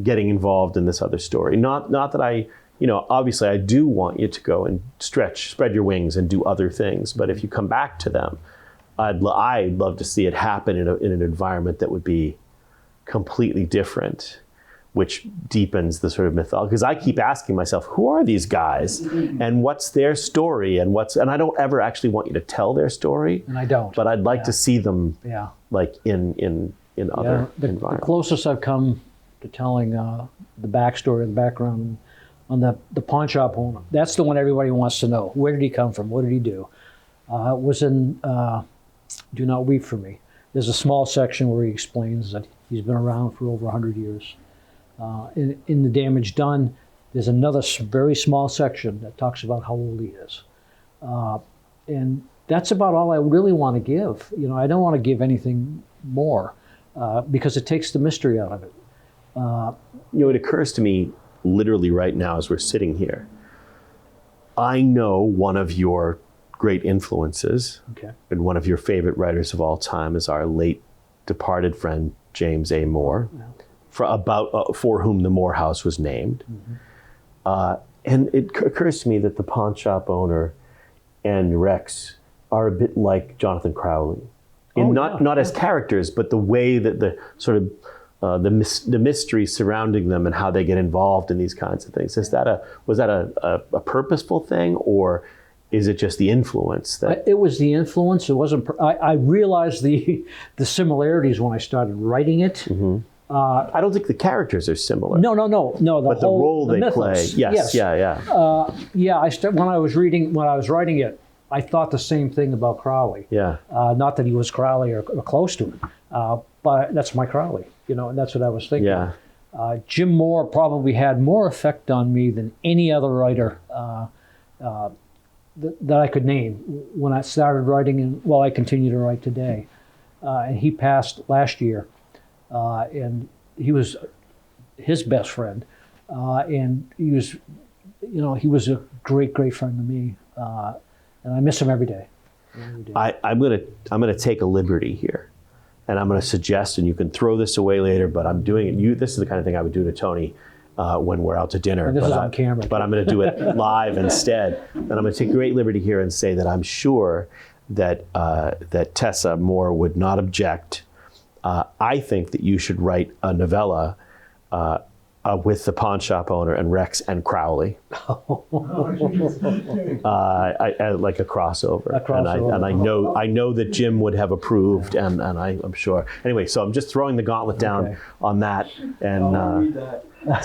getting involved in this other story. Not that I, obviously I do want you to go and spread your wings and do other things. But if you come back to them, I'd love to see it happen in an environment that would be completely different, which deepens the sort of mythology. Because I keep asking myself, who are these guys, and what's their story, and I don't ever actually want you to tell their story. And I don't. But I'd like to see them, like in other environments. The closest I've come to telling the backstory, the background on the pawn shop owner. That's the one everybody wants to know. Where did he come from? What did he do? Was in Do Not Weep for Me. There's a small section where he explains that he's been around for over 100 years. In The Damage Done, there's another very small section that talks about how old he is. And that's about all I really want to give. I don't want to give anything more because it takes the mystery out of it. It occurs to me literally right now as we're sitting here, I know one of your great influences and one of your favorite writers of all time is our late departed friend, James A. Moore, for whom the Moore House was named. And it occurs to me that the pawn shop owner and Rex are a bit like Jonathan Crowley. Not as characters, but the way that the sort of the mystery surrounding them and how they get involved in these kinds of things. Was that a purposeful thing, or is it just the influence? It was the influence. It wasn't. I realized the similarities when I started writing it. I don't think the characters are similar. No. But the role they play. Yes. Yeah. When I was writing it, I thought the same thing about Crowley. Yeah. Not that he was Crowley or close to him, but that's my Crowley, and that's what I was thinking. Yeah. Jim Moore probably had more effect on me than any other writer that I could name when I started writing and while I continue to write today. And he passed last year, and he was his best friend, and he was a great friend to me. And I miss him every day. I'm gonna take a liberty here, and I'm gonna suggest, and you can throw this away later, but I'm doing it. This is the kind of thing I would do to Tony when we're out to dinner. And this is on camera. But I'm gonna do it live instead, and I'm gonna take great liberty here and say that I'm sure that Tessa Moore would not object. I think that you should write a novella with the pawn shop owner and Rex and Crowley, like a crossover. And I know that Jim would have approved, and I'm sure. Anyway, so I'm just throwing the gauntlet down on that, and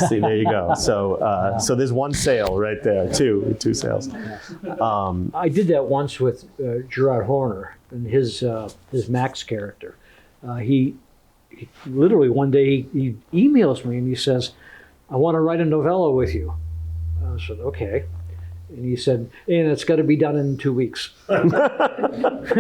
see, there you go. So so there's one sale right there, two sales. I did that once with Gerard Horner and his Max character. He literally one day he emails me and he says, "I want to write a novella with you." I said, "Okay." And he said, "And it's got to be done in 2 weeks."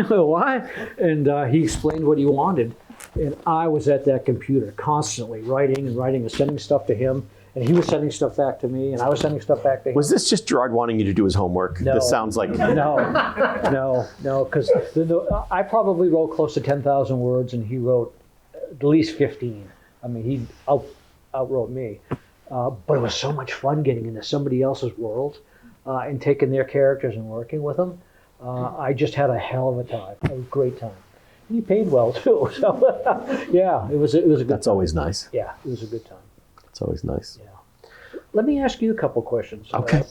Why? And he explained what he wanted. And I was at that computer constantly writing and sending stuff to him. And he was sending stuff back to me, and I was sending stuff back to him. Was this just Gerard wanting you to do his homework? No. This sounds like... No, because I probably wrote close to 10,000 words, and he wrote at least 15. I mean, he outwrote me. But it was so much fun getting into somebody else's world and taking their characters and working with them. I just had a hell of a time, a great time. And he paid well, too. So, yeah, it was a good That's time. always nice. Yeah, it was a good time. It's always nice. Yeah. Let me ask you a couple questions. Okay.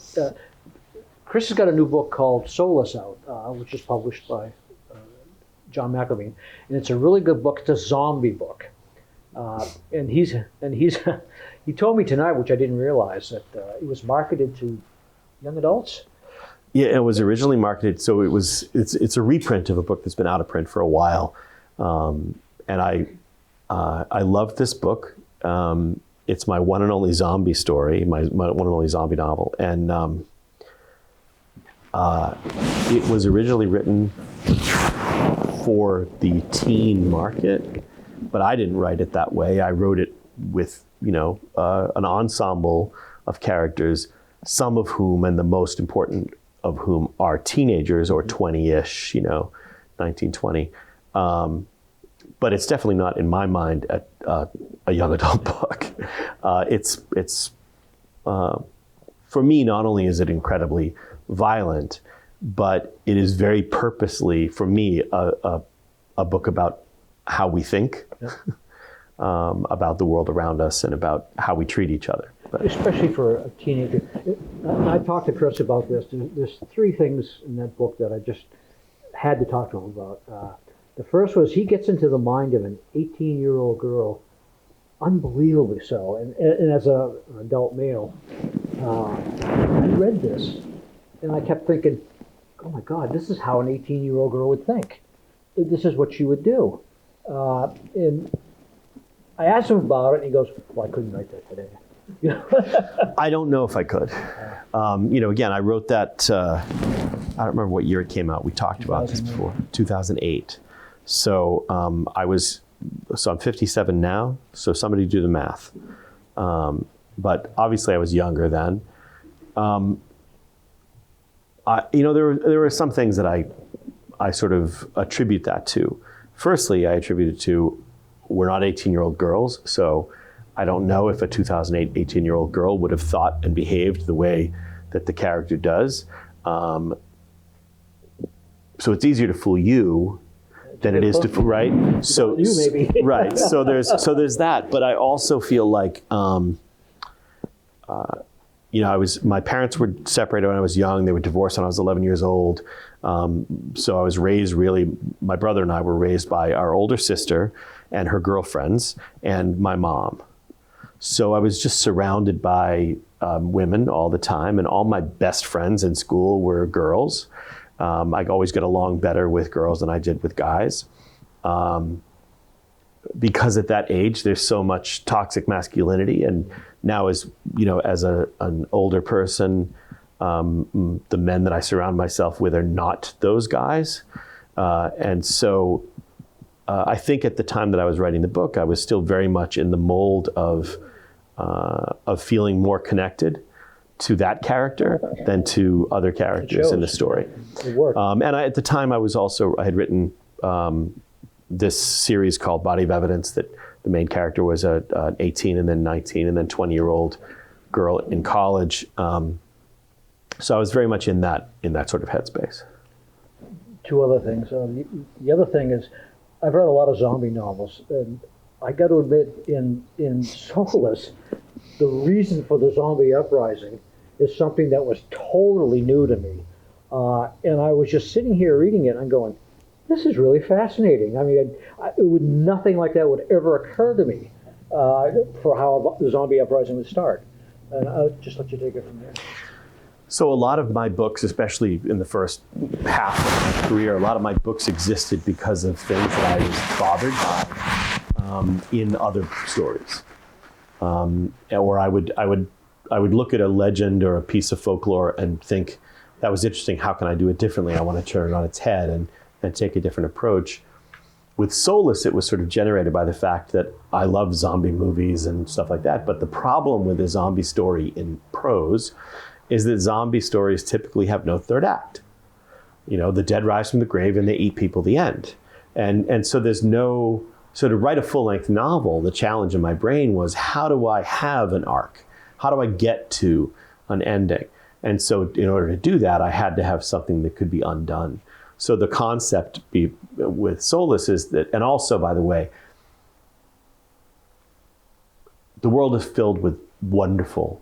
Chris has got a new book called Soulless out, which is published by John McElveen, and it's a really good book. It's a zombie book, and he told me tonight, which I didn't realize, that it was marketed to young adults. Yeah, it was originally marketed, so it's a reprint of a book that's been out of print for a while, and I love this book. It's my one and only zombie story, my one and only zombie novel. And it was originally written for the teen market, but I didn't write it that way. I wrote it with, an ensemble of characters, some of whom, and the most important of whom, are teenagers or 20-ish, 19, 20. But it's definitely not, in my mind, a young adult book. It's for me, not only is it incredibly violent, but it is very purposely, for me, a book about how we think, about the world around us, and about how we treat each other. Especially for a teenager. I talked to Chris about this. There's three things in that book that I just had to talk to him about. The first was he gets into the mind of an 18-year-old girl, unbelievably so. And as an adult male, I read this, and I kept thinking, oh my God, this is how an 18-year-old girl would think. This is what she would do. And I asked him about it, and he goes, well, I couldn't write that today. I don't know if I could. Again, I wrote that, I don't remember what year it came out. We talked about this before, 2008. So I'm 57 now, so somebody do the math. but obviously I was younger then. There were some things that I sort of attribute that to. Firstly, I attribute it to we're not 18-year-old girls, so I don't know if a 2008 18-year-old girl would have thought and behaved the way that the character does. So it's easier to fool you than it is to fool, right? So You maybe. right. So there's that, but I also feel like my parents were separated when I was young. They were divorced when I was 11 years old. So I was raised my brother and I were raised by our older sister and her girlfriends and my mom. So I was just surrounded by women all the time, and all my best friends in school were girls. I always got along better with girls than I did with guys. Because at that age, there's so much toxic masculinity. And now as an older person, the men that I surround myself with are not those guys. And so I think at the time that I was writing the book, I was still very much in the mold of feeling more connected to that character than to other characters in the story. It worked. And at the time I had written this series called Body of Evidence, that the main character was an 18 and then 19 and then 20-year-old girl in college. So I was very much in that sort of headspace. Two other things. The other thing is, I've read a lot of zombie novels, and I got to admit, in Soulless, the reason for the zombie uprising is something that was totally new to me. And I was just sitting here reading it and going, this is really fascinating. I mean, nothing like that would ever occur to me for how the zombie uprising would start. And I'll just let you take it from there. So a lot of my books, especially in the first half of my career, a lot of my books existed because of things that I was bothered by in other stories. Or I would look at a legend or a piece of folklore and think, that was interesting, how can I do it differently? I want to turn it on its head and take a different approach. With Soulless, it was sort of generated by the fact that I love zombie movies and stuff like that. But the problem with a zombie story in prose is that zombie stories typically have no third act. The dead rise from the grave and they eat people, the end. And so there's no, so to write a full-length novel, the challenge in my brain was, how do I have an arc? How do I get to an ending? And so in order to do that, I had to have something that could be undone. So the concept with Soulless is that, and also, by the way, the world is filled with wonderful,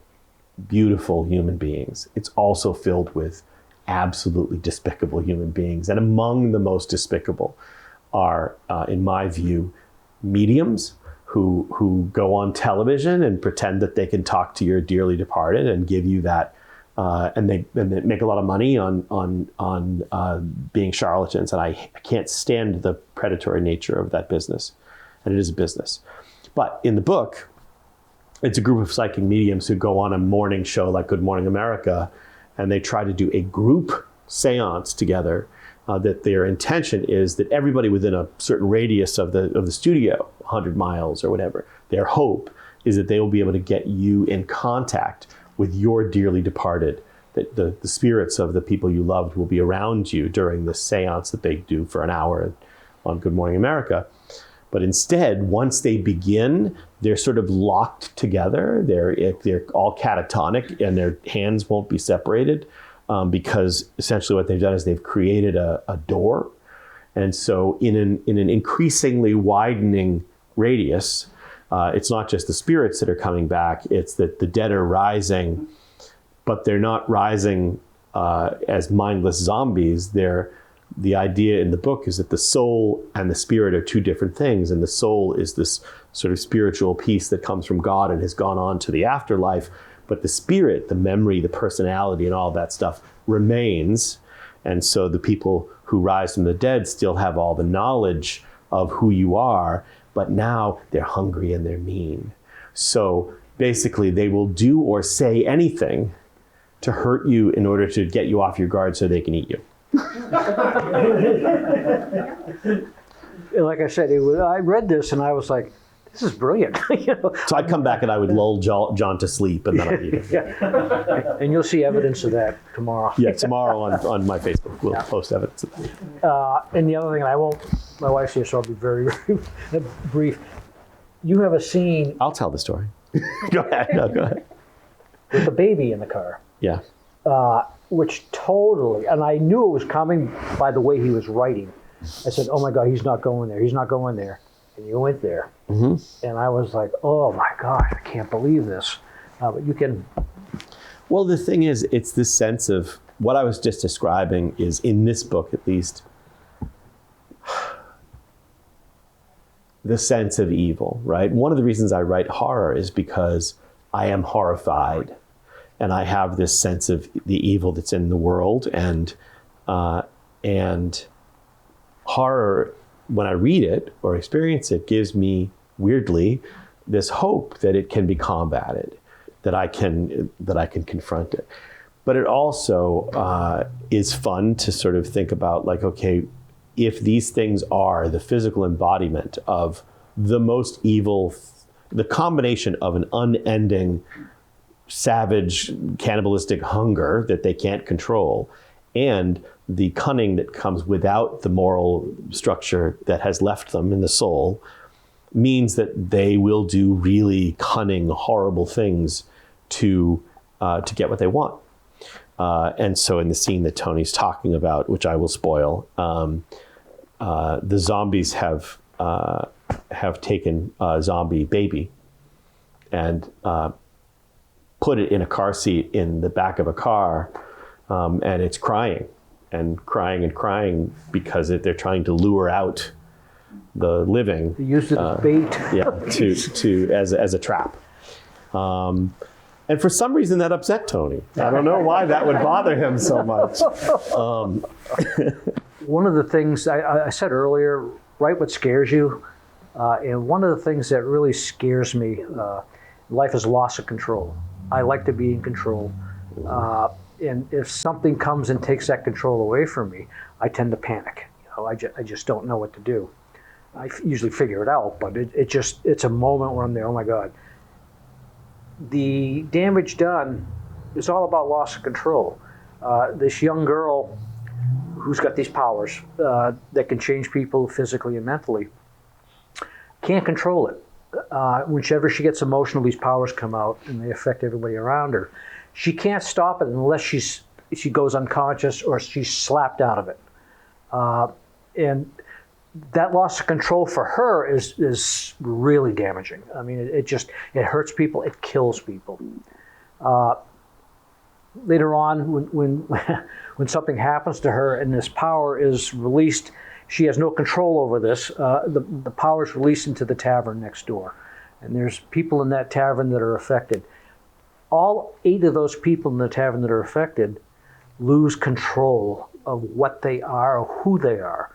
beautiful human beings. It's also filled with absolutely despicable human beings. And among the most despicable are, in my view, mediums who go on television and pretend that they can talk to your dearly departed and give you that. And they make a lot of money on being charlatans, and I can't stand the predatory nature of that business, and it is a business. But in the book, it's a group of psychic mediums who go on a morning show like Good Morning America, and they try to do a group seance together. That their intention is that everybody within a certain radius of the studio, 100 miles or whatever, their hope is that they will be able to get you in contact with your dearly departed, that the spirits of the people you loved will be around you during the seance that they do for an hour on Good Morning America. But instead, once they begin, they're sort of locked together. They're all catatonic and their hands won't be separated because essentially what they've done is they've created a door. And so in an increasingly widening radius, it's not just the spirits that are coming back, it's that the dead are rising, but they're not rising as mindless zombies. The idea in the book is that the soul and the spirit are two different things, and the soul is this sort of spiritual piece that comes from God and has gone on to the afterlife, but the spirit, the memory, the personality, and all that stuff remains. And so the people who rise from the dead still have all the knowledge of who you are, but now they're hungry and they're mean. So basically they will do or say anything to hurt you in order to get you off your guard so they can eat you. Like I said, I read this and I was like, this is brilliant. You know? So I'd come back and I would lull John to sleep, and then I'd eat it. Yeah. And you'll see evidence of that tomorrow. Yeah, tomorrow on my Facebook, we'll post evidence of that. And the other thing, my wife's here, so I'll be very, very brief. You have a scene I'll tell the story. Go ahead. No, go ahead. with the baby in the car, Yeah. which totally, and I knew it was coming by the way he was writing. I said, oh my God, he's not going there. He's not going there. And you went there. Mm-hmm. And I was like, oh my gosh, I can't believe this. But you can. Well, the thing is, it's this sense of what I was just describing is in this book, at least, the sense of evil, right? One of the reasons I write horror is because I am horrified and I have this sense of the evil that's in the world, and horror, when I read it or experience it, gives me weirdly this hope that it can be combated, that I can confront it. But it also is fun to sort of think about, like, okay, if these things are the physical embodiment of the most evil, the combination of an unending, savage, cannibalistic hunger that they can't control, and the cunning that comes without the moral structure that has left them in the soul, means that they will do really cunning, horrible things to get what they want. And so in the scene that Tony's talking about, which I will spoil, the zombies have taken a zombie baby and put it in a car seat in the back of a car, and it's crying and crying and crying because they're trying to lure out the living. They used it as bait. Yeah, to as a trap. And for some reason that upset Tony. I don't know why that would bother him so much. One of the things I said earlier, write what scares you. And one of the things that really scares me in life is loss of control. I like to be in control. And if something comes and takes that control away from me, I tend to panic. You know, I just don't know what to do. I usually figure it out, but it's a moment where I'm there, oh my God. The damage done is all about loss of control. This young girl who's got these powers that can change people physically and mentally can't control it. Whenever she gets emotional, these powers come out and they affect everybody around her. She can't stop it unless she goes unconscious or she's slapped out of it. And that loss of control for her is really damaging. I mean, it hurts people, it kills people. Later on, when something happens to her and this power is released, she has no control over this. The power is released into the tavern next door, and there's people in that tavern that are affected. All 8 of those people in the tavern that are affected lose control of what they are or who they are.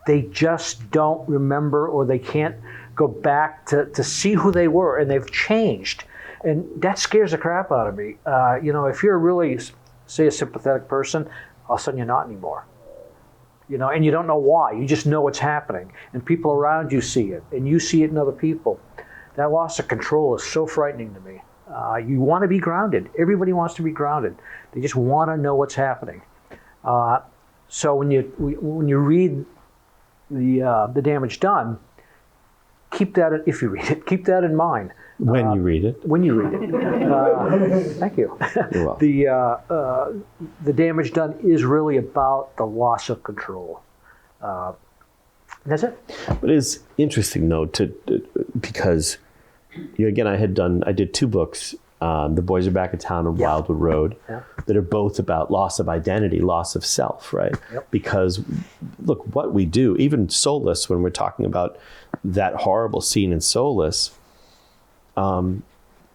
They just don't remember, or they can't go back to see who they were, and they've changed. And that scares the crap out of me. If you're really, say, a sympathetic person, all of a sudden you're not anymore. And you don't know why. You just know it's happening. And people around you see it, and you see it in other people. That loss of control is so frightening to me. You want to be grounded. Everybody wants to be grounded. They just want to know what's happening. So when you read the damage done, keep that, if you read it, keep that in mind. When you read it. When you read it. Thank you. You're welcome. The damage done is really about the loss of control. That's it. But it's interesting, though, because again, I did 2 books, The Boys Are Back in Town and Wildwood Road, that are both about loss of identity, loss of self, right? Yep. Because look, what we do, even Soulless, when we're talking about that horrible scene in Soulless,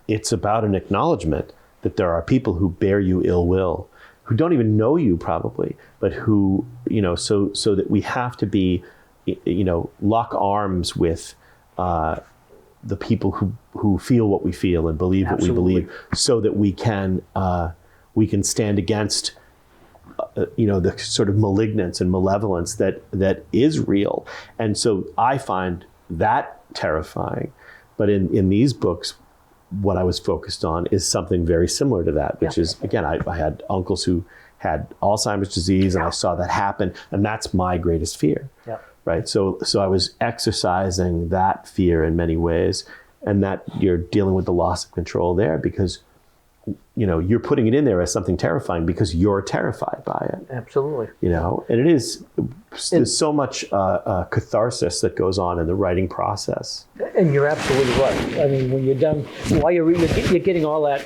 it's about an acknowledgement that there are people who bear you ill will, who don't even know you probably, but who, so that we have to be, lock arms with the people who feel what we feel and believe what we believe, so that we can stand against the sort of malignance and malevolence that is real. And so I find that terrifying. But in these books, what I was focused on is something very similar to that, which is, again, I had uncles who had Alzheimer's disease, and I saw that happen, and that's my greatest fear. Yeah. Right. So I was exercising that fear in many ways, and that you're dealing with the loss of control there because, you're putting it in there as something terrifying because you're terrified by it. Absolutely. And it is, there's so much catharsis that goes on in the writing process. And you're absolutely right. I mean, when you're done, while you're getting all that,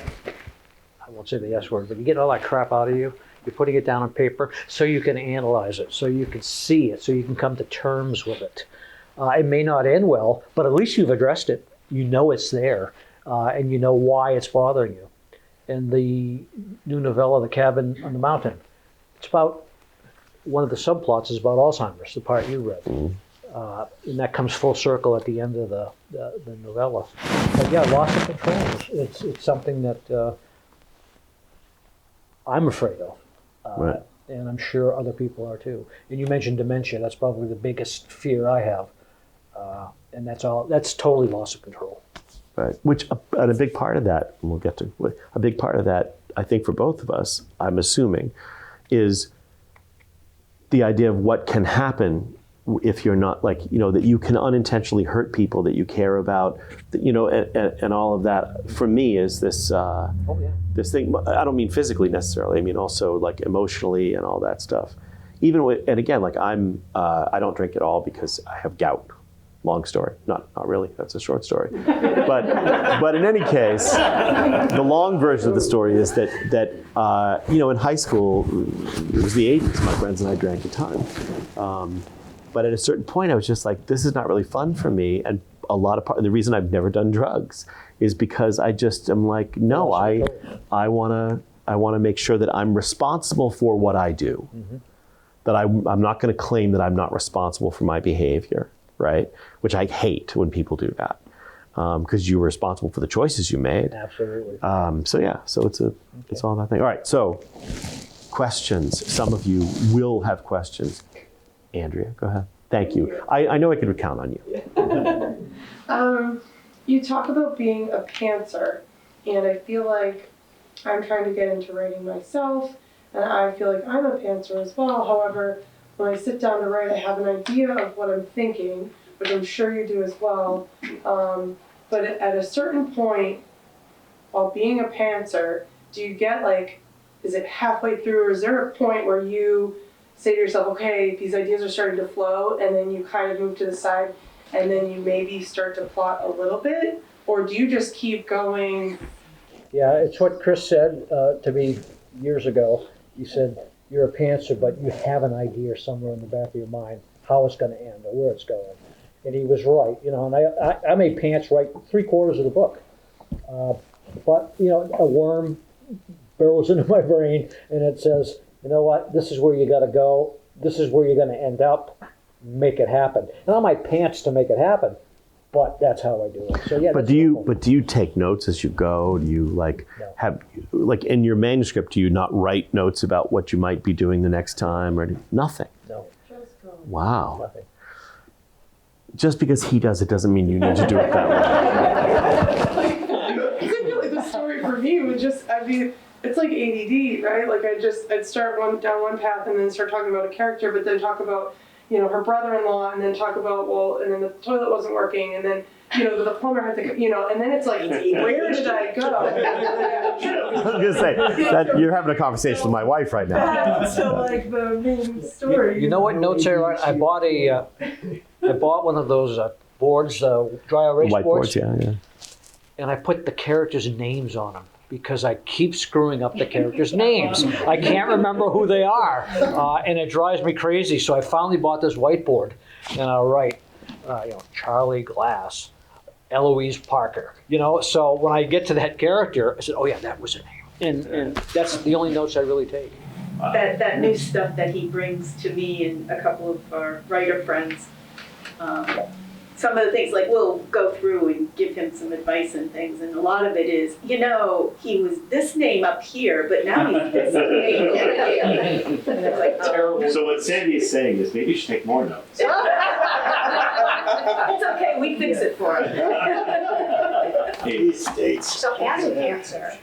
I won't say the S word, but you're getting all that crap out of you. You're putting it down on paper so you can analyze it, so you can see it, so you can come to terms with it. It may not end well, but at least you've addressed it. You know it's there, and you know why it's bothering you. And the new novella, The Cabin on the Mountain, it's about, one of the subplots is about Alzheimer's, the part you read. And that comes full circle at the end of the novella. But yeah, loss of control, it's something that I'm afraid of. Right. And I'm sure other people are too. And you mentioned dementia. That's probably the biggest fear I have. And that's totally loss of control. Right. Which, and a big part of that, and we'll get to, a big part of that, I think for both of us, I'm assuming, is the idea of what can happen if you're not that you can unintentionally hurt people that you care about, and all of that for me is this, this thing. I don't mean physically necessarily. I mean also like emotionally and all that stuff. Even with, and again, I don't drink at all because I have gout. Long story. Not really. That's a short story. But in any case, the long version of the story is that in high school, it was the 80s. My friends and I drank a ton. But at a certain point, I was just like, this is not really fun for me. And the reason I've never done drugs is because I just am like, no, I want to make sure that I'm responsible for what I do. Mm-hmm. That I'm not going to claim that I'm not responsible for my behavior. Right? Which I hate when people do that because you were responsible for the choices you made. Absolutely. So it's all that thing. All right. So questions. Some of you will have questions. Andrea, go ahead. Thank you. I know I could count on you. You talk about being a pantser, and I feel like I'm trying to get into writing myself, and I feel like I'm a pantser as well. However, when I sit down to write, I have an idea of what I'm thinking, which I'm sure you do as well. But at a certain point, while being a pantser, do you get is it halfway through, or is there a point where you say to yourself, okay, these ideas are starting to flow, and then you kind of move to the side, and then you maybe start to plot a little bit? Or do you just keep going? Yeah, it's what Chris said to me years ago. He said, you're a pantser, but you have an idea somewhere in the back of your mind how it's going to end or where it's going. And he was right, and I may pants write 3/4 of the book. But, a worm burrows into my brain and it says, you know what, this is where you got to go. This is where you're going to end up. Make it happen. And I might pants to make it happen, but that's how I do it. So yeah. But do you take notes as you go? Do you have in your manuscript? Do you not write notes about what you might be doing the next time or nothing? No. Wow. Nothing. Just because he does it doesn't mean you need to do it that way. I feel like the story for me would it's like ADD, right? I'd start down one path and then start talking about a character, but then talk about her brother-in-law, and then talk about, and then the toilet wasn't working, and then, the plumber had to, and then it's like, where did I go? I was going to say, that you're having a conversation with my wife right now. So, the main story. You know what notes I write? I bought one of those boards, dry erase boards. Whiteboards, yeah. And I put the characters' names on them, because I keep screwing up the characters' names. I can't remember who they are, and it drives me crazy. So I finally bought this whiteboard, and I'll write, Charlie Glass, Eloise Parker. So when I get to that character, I said, oh yeah, that was her name. And that's the only notes I really take. That new stuff that he brings to me and a couple of our writer friends, some of the things, like we'll go through and give him some advice and things, and a lot of it is, he was this name up here, but now he's this name over here. And it's like, oh. So what Sandy is saying is maybe you should take more notes. It's okay, we fix it for him. These states. So as a pantser,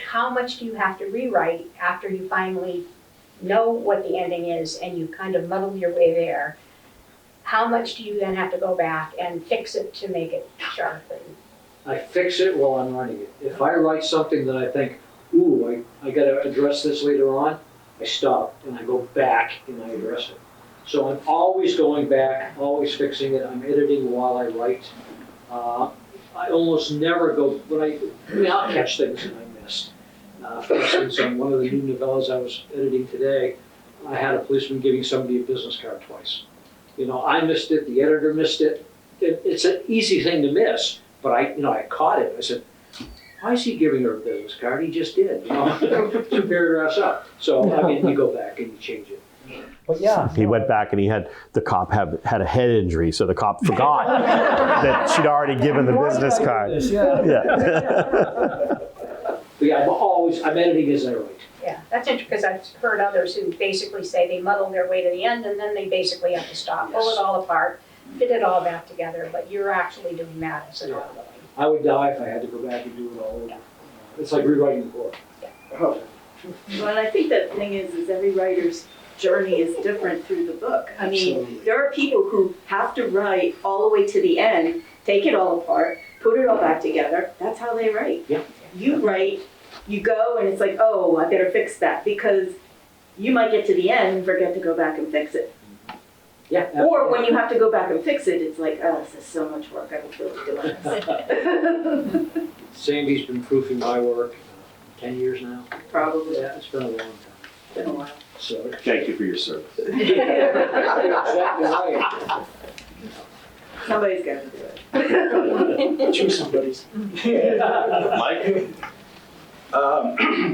how much do you have to rewrite after you finally know what the ending is and you kind of muddle your way there? How much do you then have to go back and fix it to make it sharp? I fix it while I'm writing it. If I write something that I think, ooh, I gotta address this later on, I stop and I go back and I address it. So I'm always going back, always fixing it. I'm editing while I write. I almost never go, I'll catch things that I missed. For instance, on one of the new novellas I was editing today, I had a policeman giving somebody a business card twice. I missed it, the editor missed it. It's an easy thing to miss, but I caught it. I said, why is he giving her a business card? He just did, 2 paragraphs up. So, you go back and you change it. But yeah. He went back and the cop had a head injury, so the cop forgot that she'd already given the business card. Yeah. But yeah, I'm editing as I write. Yeah, that's interesting because I've heard others who basically say they muddle their way to the end and then they basically have to stop, pull it all apart, fit it all back together, but you're actually doing that as an ongoing. I would die if I had to go back and do it all over. It's like rewriting the book. Well, and I think the thing is every writer's journey is different through the book. I mean, Absolutely. there are people who have to write all the way to the end, take it all apart, put it all back together. That's how they write. Yeah. You write, you go, and it's like, oh, I better fix that, because you might get to the end and forget to go back and fix it. Yeah. Or when you have to go back and fix it, it's like, oh, this is so much work, I don't feel like doing this. Sandy's been proofing my work 10 years now. Probably. Yeah, it's been a long time. Been a while. So, Thank you for your service. exactly right. Somebody's got to do it. Choose somebody's. Mike?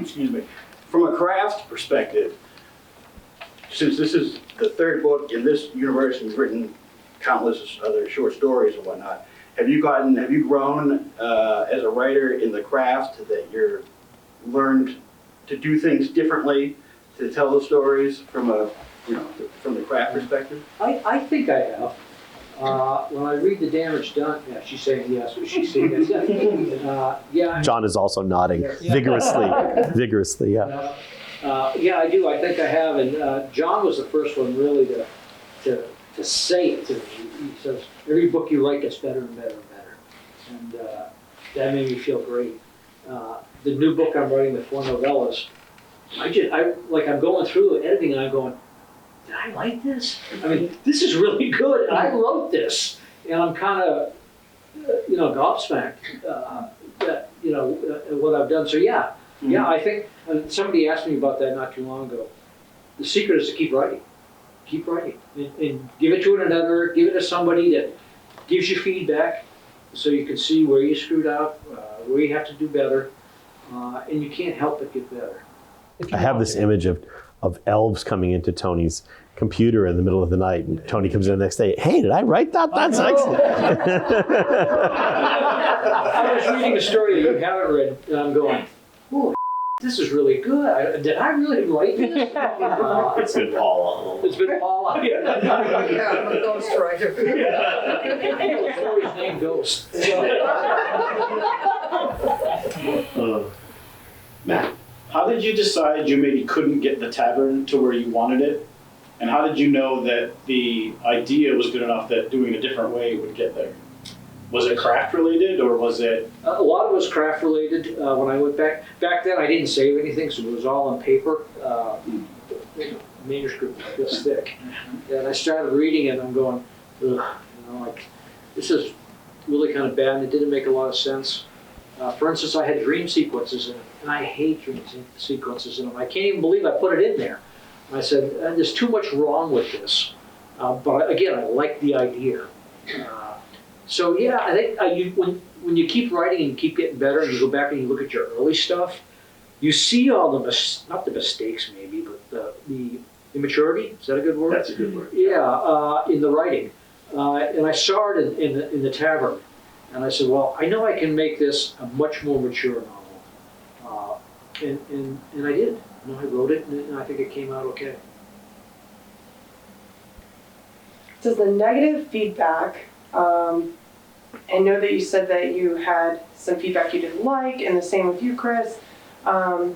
Excuse me. From a craft perspective, since this is the 3rd book in this universe and you've written countless other short stories and whatnot, have you grown as a writer in the craft that you're learned to do things differently, to tell the stories from from the craft perspective? I think I have. When I read The Damage Done, yeah, she's saying yes, but she's saying yes. Yeah. John is also nodding vigorously, yeah. Yeah, I do. I think I have. And John was the first one really to say it to me. He says, every book you write gets better and better and better. And that made me feel great. The new book I'm writing, the 4 novellas, I'm going through editing and I'm going, did I write this? I mean, this is really good. I wrote this. And I'm kind of, gobsmacked, what I've done. So yeah, I think, and somebody asked me about that not too long ago. The secret is to keep writing. Keep writing. And give it to another, give it to somebody that gives you feedback so you can see where you screwed up, where you have to do better, and you can't help but get better. I have this image of elves coming into Tony's computer in the middle of the night, and Tony comes in the next day, hey, did I write that? That's excellent. I was reading a story that you haven't read, and I'm going, oh, this is really good. Did I really write this? It's been Paul. It's been Paul. Yeah, I'm a ghostwriter. The story's named Ghost. Matt? How did you decide you maybe couldn't get the tavern to where you wanted it? And how did you know that the idea was good enough that doing it a different way would get there? Was it craft related or was it? A lot of it was craft related. When I went back then, I didn't save anything, so it was all on paper. Manuscript was this thick. And I started reading it and I'm going, ugh, this is really kind of bad and it didn't make a lot of sense. For instance, I had dream sequences in it, and I hate dream sequences in them. I can't even believe I put it in there. And I said, there's too much wrong with this. But again, I like the idea. So yeah, I think when you keep writing and keep getting better, and you go back and you look at your early stuff, you see all not the mistakes maybe, but the immaturity. Is that a good word? That's a good word. Yeah, in the writing. And I saw it in the tavern. And I said, well, I know I can make this a much more mature novel. And I did. You know, I wrote it, and I think it came out okay. Does the negative feedback, I know that you said that you had some feedback you didn't like, and the same with you, Chris. I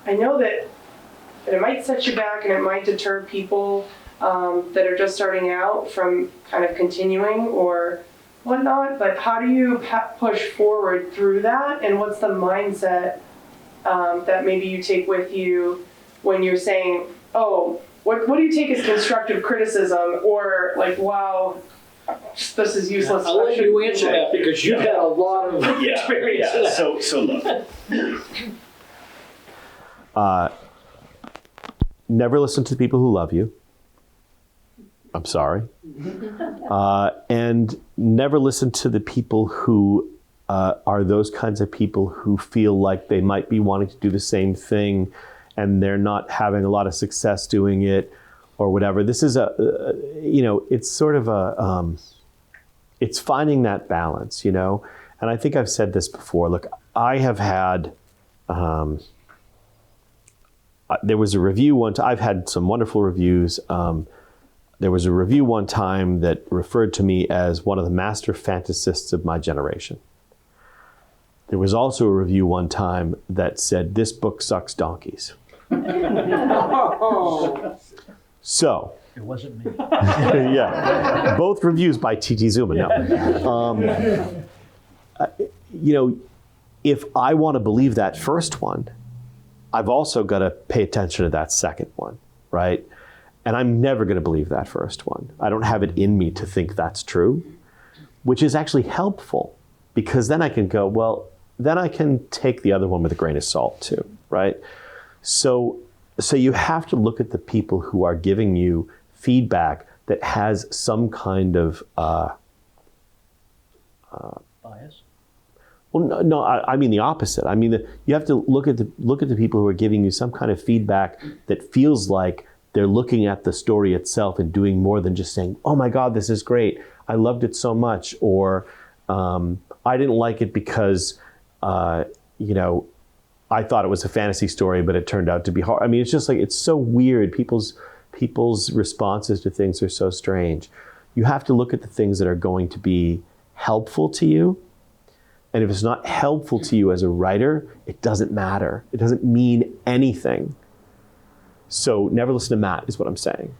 know that it might set you back and it might deter people that are just starting out from kind of continuing or whatnot, but how do you push forward through that, and what's the mindset that maybe you take with you when you're saying, oh, what do you take as constructive criticism, or like, wow, this is useless. I'll let you answer that because you've had a lot of experience in that. So look. Never listen to the people who love you. I'm sorry. And never listen to the people who are those kinds of people who feel like they might be wanting to do the same thing and they're not having a lot of success doing it or whatever. This is it's sort of it's finding that balance, And I think I've said this before. Look, I have had, there was a review one time. I've had some wonderful reviews. There was a review one time that referred to me as one of the master fantasists of my generation. There was also a review one time that said, this book sucks donkeys. So. It wasn't me. Yeah. Both reviews by T.T. Zuma. No. If I want to believe that first one, I've also got to pay attention to that second one, right? And I'm never going to believe that first one. I don't have it in me to think that's true, which is actually helpful because then I can go, well, then I can take the other one with a grain of salt too, right? So you have to look at the people who are giving you feedback that has some kind of bias. Well, no, I mean the opposite. I mean, you have to look at the people who are giving you some kind of feedback that feels like they're looking at the story itself and doing more than just saying, "Oh my God, this is great! I loved it so much," or "I didn't like it because I thought it was a fantasy story, but it turned out to be hard." I mean, it's just like it's so weird. People's responses to things are so strange. You have to look at the things that are going to be helpful to you. And if it's not helpful to you as a writer, it doesn't matter. It doesn't mean anything. So never listen to Matt is what I'm saying.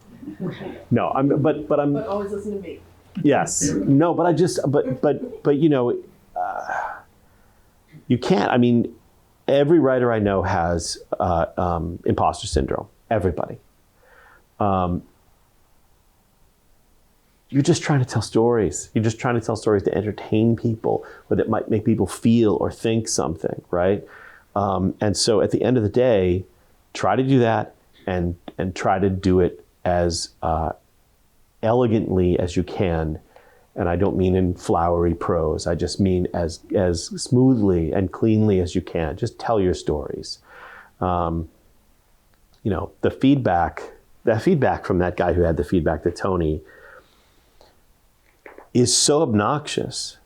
No, but always listen to me. Yes. No, but you can't. I mean, every writer I know has imposter syndrome. Everybody. You're just trying to tell stories. You're just trying to tell stories to entertain people or that might make people feel or think something, right? And so at the end of the day, try to do that and try to do it as elegantly as you can. And I don't mean in flowery prose. I just mean as smoothly and cleanly as you can. Just tell your stories. The feedback from that guy who had the feedback to Tony is so obnoxious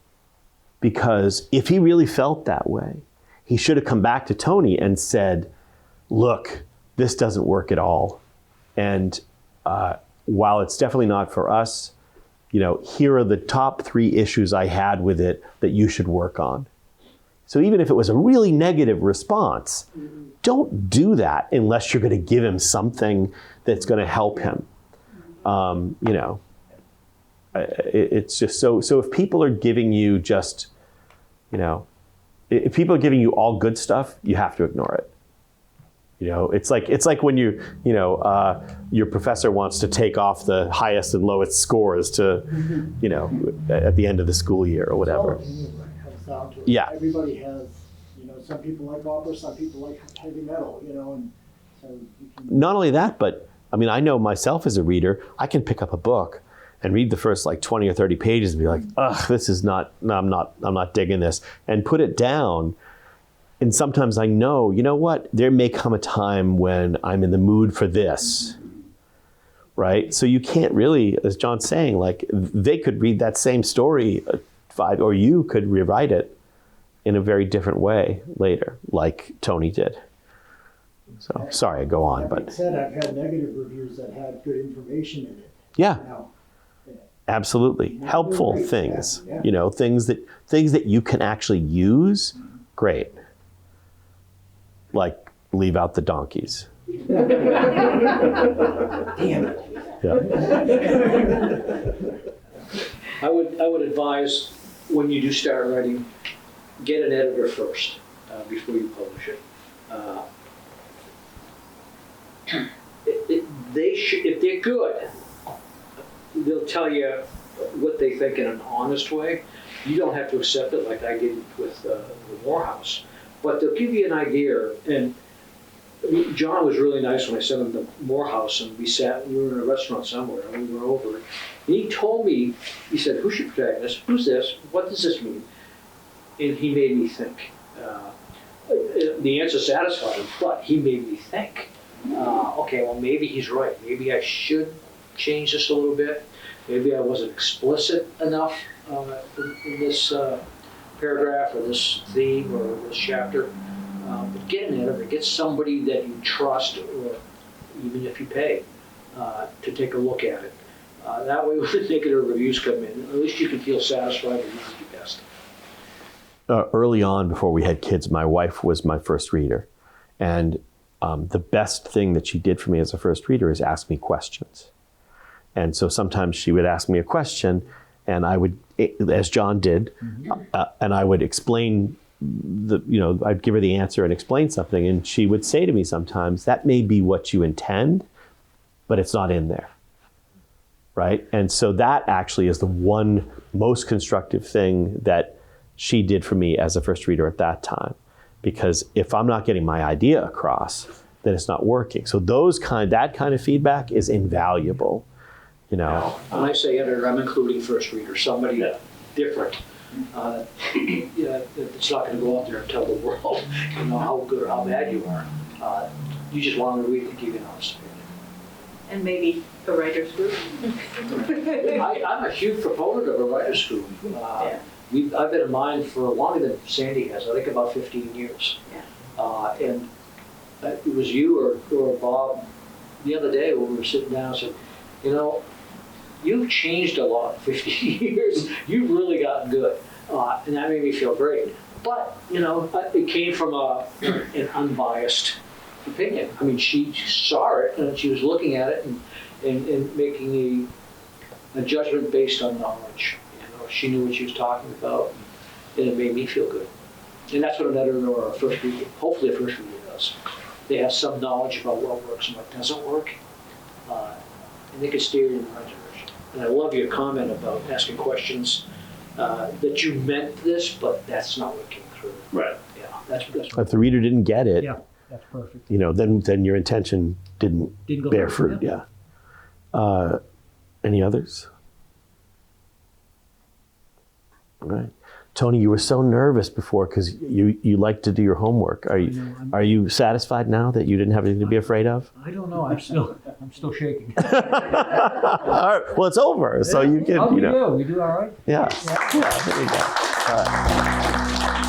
because if he really felt that way, he should have come back to Tony and said, look, this doesn't work at all. And while it's definitely not for us, here are the top 3 issues I had with it that you should work on. So even if it was a really negative response, don't do that unless you're going to give him something that's going to help him. It's just so if people are giving you just, if people are giving you all good stuff, you have to ignore it. It's like when your professor wants to take off the highest and lowest scores to, at the end of the school year or whatever. Yeah. Everybody has, some people like opera, some people like heavy metal, and so you can... Not only that, but I mean, I know myself as a reader, I can pick up a book and read the first 20 or 30 pages and be like, ugh, this is not, no, I'm not digging this, and put it down. And sometimes I know, what, there may come a time when I'm in the mood for this, right? So you can't really, as John's saying, like they could read that same story or you could rewrite it in a very different way later, like Tony did. So sorry, I go on, That being but said, I've had negative reviews that had good information in it. yeah, Now, absolutely. Helpful Great, things, yeah. you know, things that you can actually use. Great. Like leave out the donkeys. Damn it. Yeah. I would advise when you do start writing, get an editor first before you publish it. They should, if they're good, they'll tell you what they think in an honest way. You don't have to accept it like I did with the Morehouse, but they'll give you an idea. And John was really nice when I sent him to Morehouse, and we were in a restaurant somewhere, and we were over. And he told me, he said, "Who's your protagonist? Who's this? What does this mean?" And he made me think. The answer satisfied him, but he made me think. Okay, well, maybe he's right. Maybe I should change this a little bit. Maybe I wasn't explicit enough in this paragraph or this theme or this chapter. But get an editor, get somebody that you trust, or even if you pay, to take a look at it. That way, when the negative reviews come in, at least you can feel satisfied that you did your best. Early on, before we had kids, my wife was my first reader. And the best thing that she did for me as a first reader is ask me questions. And so sometimes she would ask me a question, and I would, as John did, and I would explain I'd give her the answer and explain something, and she would say to me sometimes, that may be what you intend, but it's not in there, right? And so that actually is the one most constructive thing that she did for me as a first reader at that time, because if I'm not getting my idea across, then it's not working. So that kind of feedback is invaluable, you know. When I say editor, I'm including first reader, somebody different. It's not going to go out there and tell the world, how good or how bad you are. You just want to read and give you an honest opinion. And maybe a writer's group. I'm a huge proponent of a writer's group. I've been in mine for longer than Sandy has, I think about 15 years. And it was you or Bob the other day when we were sitting down and said, you've changed a lot in 15 years. You've really gotten good. And that made me feel great. But, it came from an unbiased opinion. I mean, she saw it and she was looking at it and making a judgment based on knowledge. She knew what she was talking about, and it made me feel good. And that's what an editor or hopefully a first reader does. They have some knowledge about what works and what doesn't work, and they can steer you in the right direction. And I love your comment about asking questions that you meant this, but that's not what came through. Right. Yeah, that's If the reader didn't get it, yeah, that's perfect. then your intention didn't go bear through, fruit. Yeah. Any others? All right. Tony, you were so nervous before because you like to do your homework. Are you satisfied now that you didn't have anything to be afraid of? I don't know. I'm still shaking. All right. Well, it's over, so you can. We do all right. Yeah. There you go. All right.